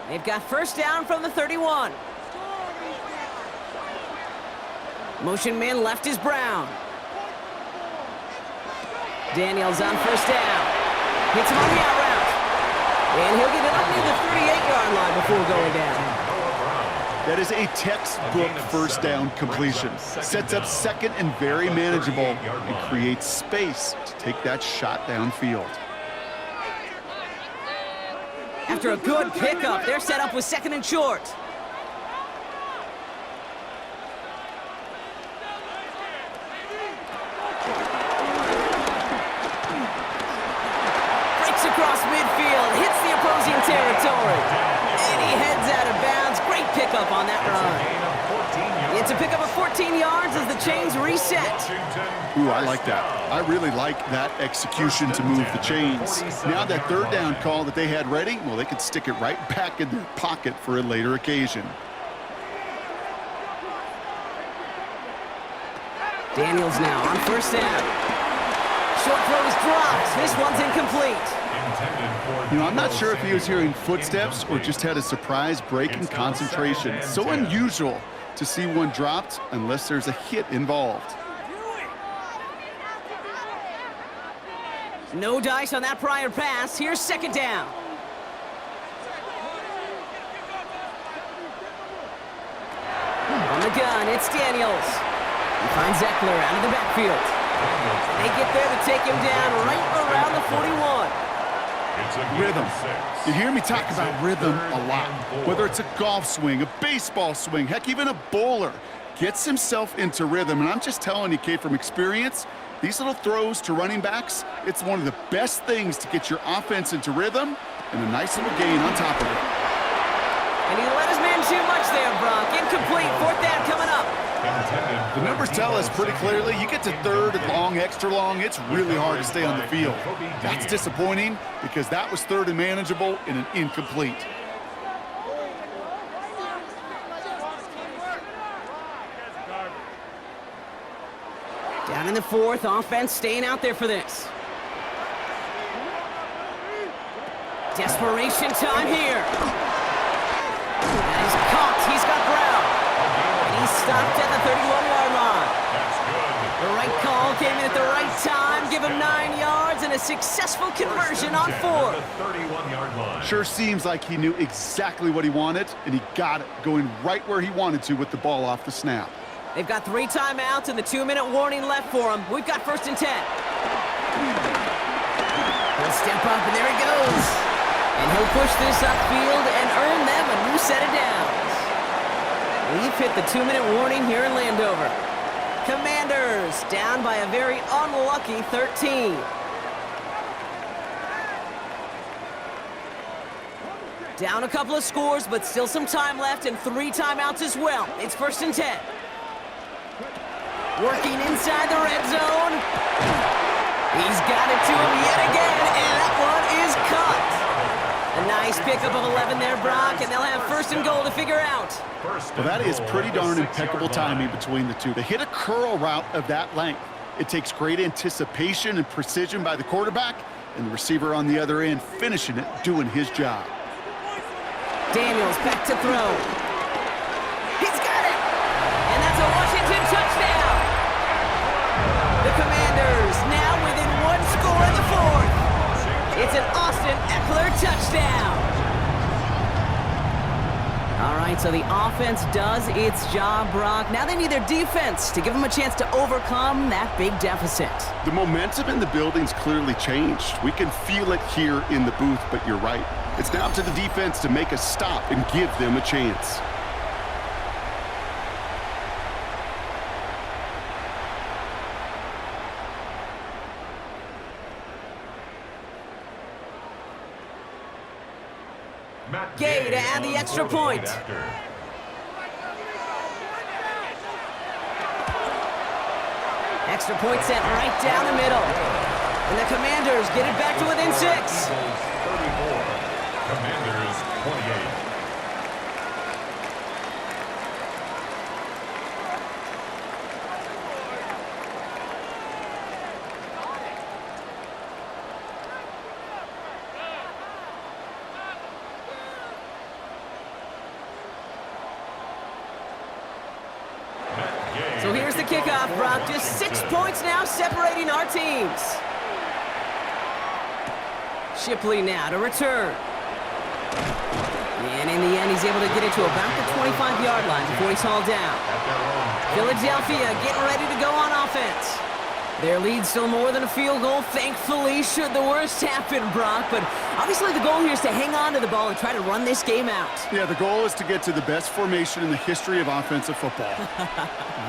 They've got first down from the 31. Motion man left is Brown. Daniels on first down. Hits him on the out route. And he'll get it up near the 38-yard line before going down. That is a textbook first down completion. Sets up second and very manageable and creates space to take that shot downfield. After a good pickup, their setup was second and short. Breaks across midfield, hits the opposing territory. And he heads out of bounds. Great pickup on that run. It's a pickup of 14 yards as the chains reset. Ooh, I like that. I really like that execution to move the chains. Now that third down call that they had ready, well, they could stick it right back in their pocket for a later occasion. Daniels now on first down. Short throw is dropped. This one's incomplete. You know, I'm not sure if he was hearing footsteps or just had a surprise break in concentration. So unusual to see one dropped unless there's a hit involved. No dice on that prior pass. Here's second down. On the gun, it's Daniels. He finds Eckler out of the backfield. They get there to take him down right around the 41. Rhythm. You hear me talk about rhythm a lot. Whether it's a golf swing, a baseball swing, heck, even a bowler gets himself into rhythm. And I'm just telling you, Kate, from experience, these little throws to running backs, it's one of the best things to get your offense into rhythm and a nice little gain on top of it. And he let his man too much there, Brock. Incomplete. Fourth down coming up. The numbers tell us pretty clearly, you get to third and long, extra long, it's really hard to stay on the field. That's disappointing because that was third and manageable in an incomplete. Down in the fourth, offense staying out there for this. Desperation time here. And he's caught. He's got Brown. And he's stopped at the 31-yard line. The right call came in at the right time. Give him 9 yards and a successful conversion on fourth. Sure seems like he knew exactly what he wanted, and he got it, going right where he wanted to with the ball off the snap. They've got 3 timeouts and the 2-minute warning left for them. We've got first and 10. He'll step up, and there he goes. And he'll push this upfield and earn them a new set of downs. We've hit the 2-minute warning here in Landover. Commanders down by a very unlucky 13. Down a couple of scores, but still some time left and 3 timeouts as well. It's first and 10. Working inside the red zone. He's got it to him yet again, and that one is caught. A nice pickup of 11 there, Brock, and they'll have first and goal to figure out. Well, that is pretty darn impeccable timing between the two. To hit a curl route of that length, it takes great anticipation and precision by the quarterback, and the receiver on the other end finishing it, doing his job. Daniels back to throw. He's got it! And that's a Washington touchdown! The Commanders now within 1 score in the fourth. It's an Austin Eckler touchdown. All right, so the offense does its job, Brock. Now they need their defense to give them a chance to overcome that big deficit. The momentum in the building's clearly changed. We can feel it here in the booth, but you're right. It's now up to the defense to make a stop and give them a chance. Gay to add the extra point. Extra point sent right down the middle. And the Commanders get it back to within 6. Eagles 34, Commanders 28. So here's the kickoff, Brock. Just 6 points now separating our teams. Shipley now to return. And in the end, he's able to get it to about the 25-yard line before he's hauled down. Philadelphia getting ready to go on offense. Their lead's still more than a field goal, thankfully, should the worst happen, Brock. But obviously the goal here is to hang on to the ball and try to run this game out. Yeah, the goal is to get to the best formation in the history of offensive football.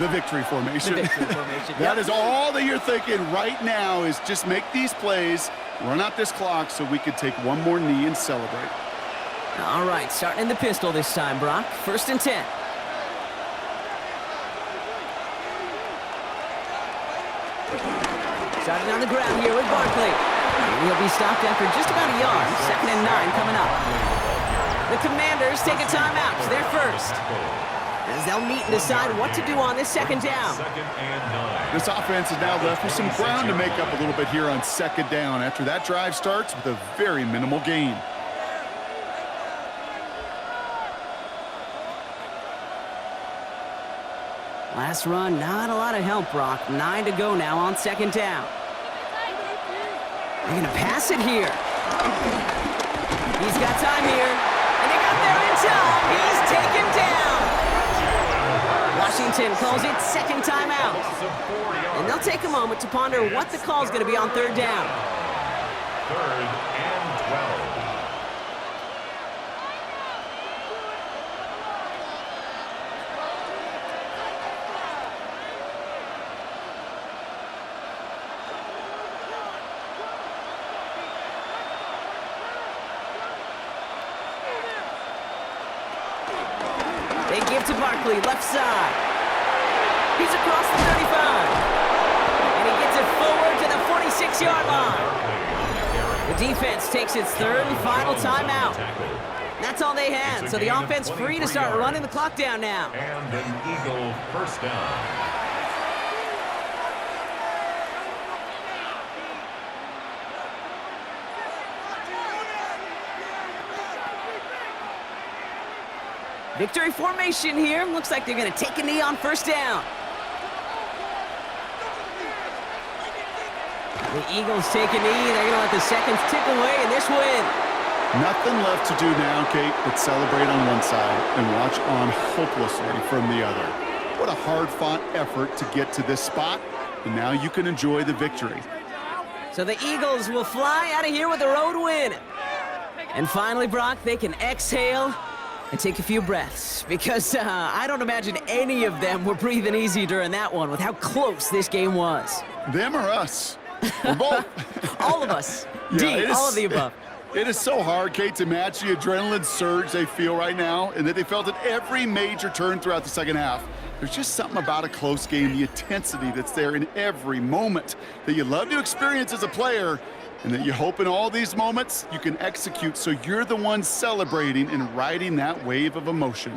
The victory formation. The victory formation. That is all that you're thinking right now is just make these plays, run out this clock so we could take one more knee and celebrate. All right, starting in the pistol this time, Brock. 1st and 10. Starting on the ground here with Barkley. And he'll be stopped after just about a yard. 2nd and 9 coming up. The Commanders take a timeout. They're first, as they'll meet and decide what to do on this 2nd down. 2nd and 9. This offense is now left with some ground to make up a little bit here on 2nd down after that drive starts with a very minimal gain. Last run, not a lot of help, Brock. 9 to go now on 2nd down. They're going to pass it here. He's got time here. And they got there in time. He's taken down. Washington calls it 2nd timeout. And they'll take a moment to ponder what the call is going to be on 3rd down. 3rd and 12. They give to Barkley, left side. He's across the 35. And he gets it forward to the 46-yard line. The defense takes its 3rd and final timeout. That's all they had, so the offense free to start running the clock down now. And an Eagle 1st down. Victory formation here. Looks like they're going to take a knee on 1st down. The Eagles take a knee. They're going to let the seconds tick away in this win. Nothing left to do now, Kate, but celebrate on one side and watch on hopelessly from the other. What a hard-fought effort to get to this spot, and now you can enjoy the victory. So the Eagles will fly out of here with a road win. And finally, Brock, they can exhale and take a few breaths, because I don't imagine any of them were breathing easy during that one with how close this game was. Them or us? We're both. All of us. Yeah, All of the above. It is so hard, Kate, to match the adrenaline surge they feel right now and that they felt at every major turn throughout the 2nd half. There's just something about a close game, the intensity that's there in every moment that you love to experience as a player, and that you hope in all these moments you can execute so you're the one celebrating and riding that wave of emotion.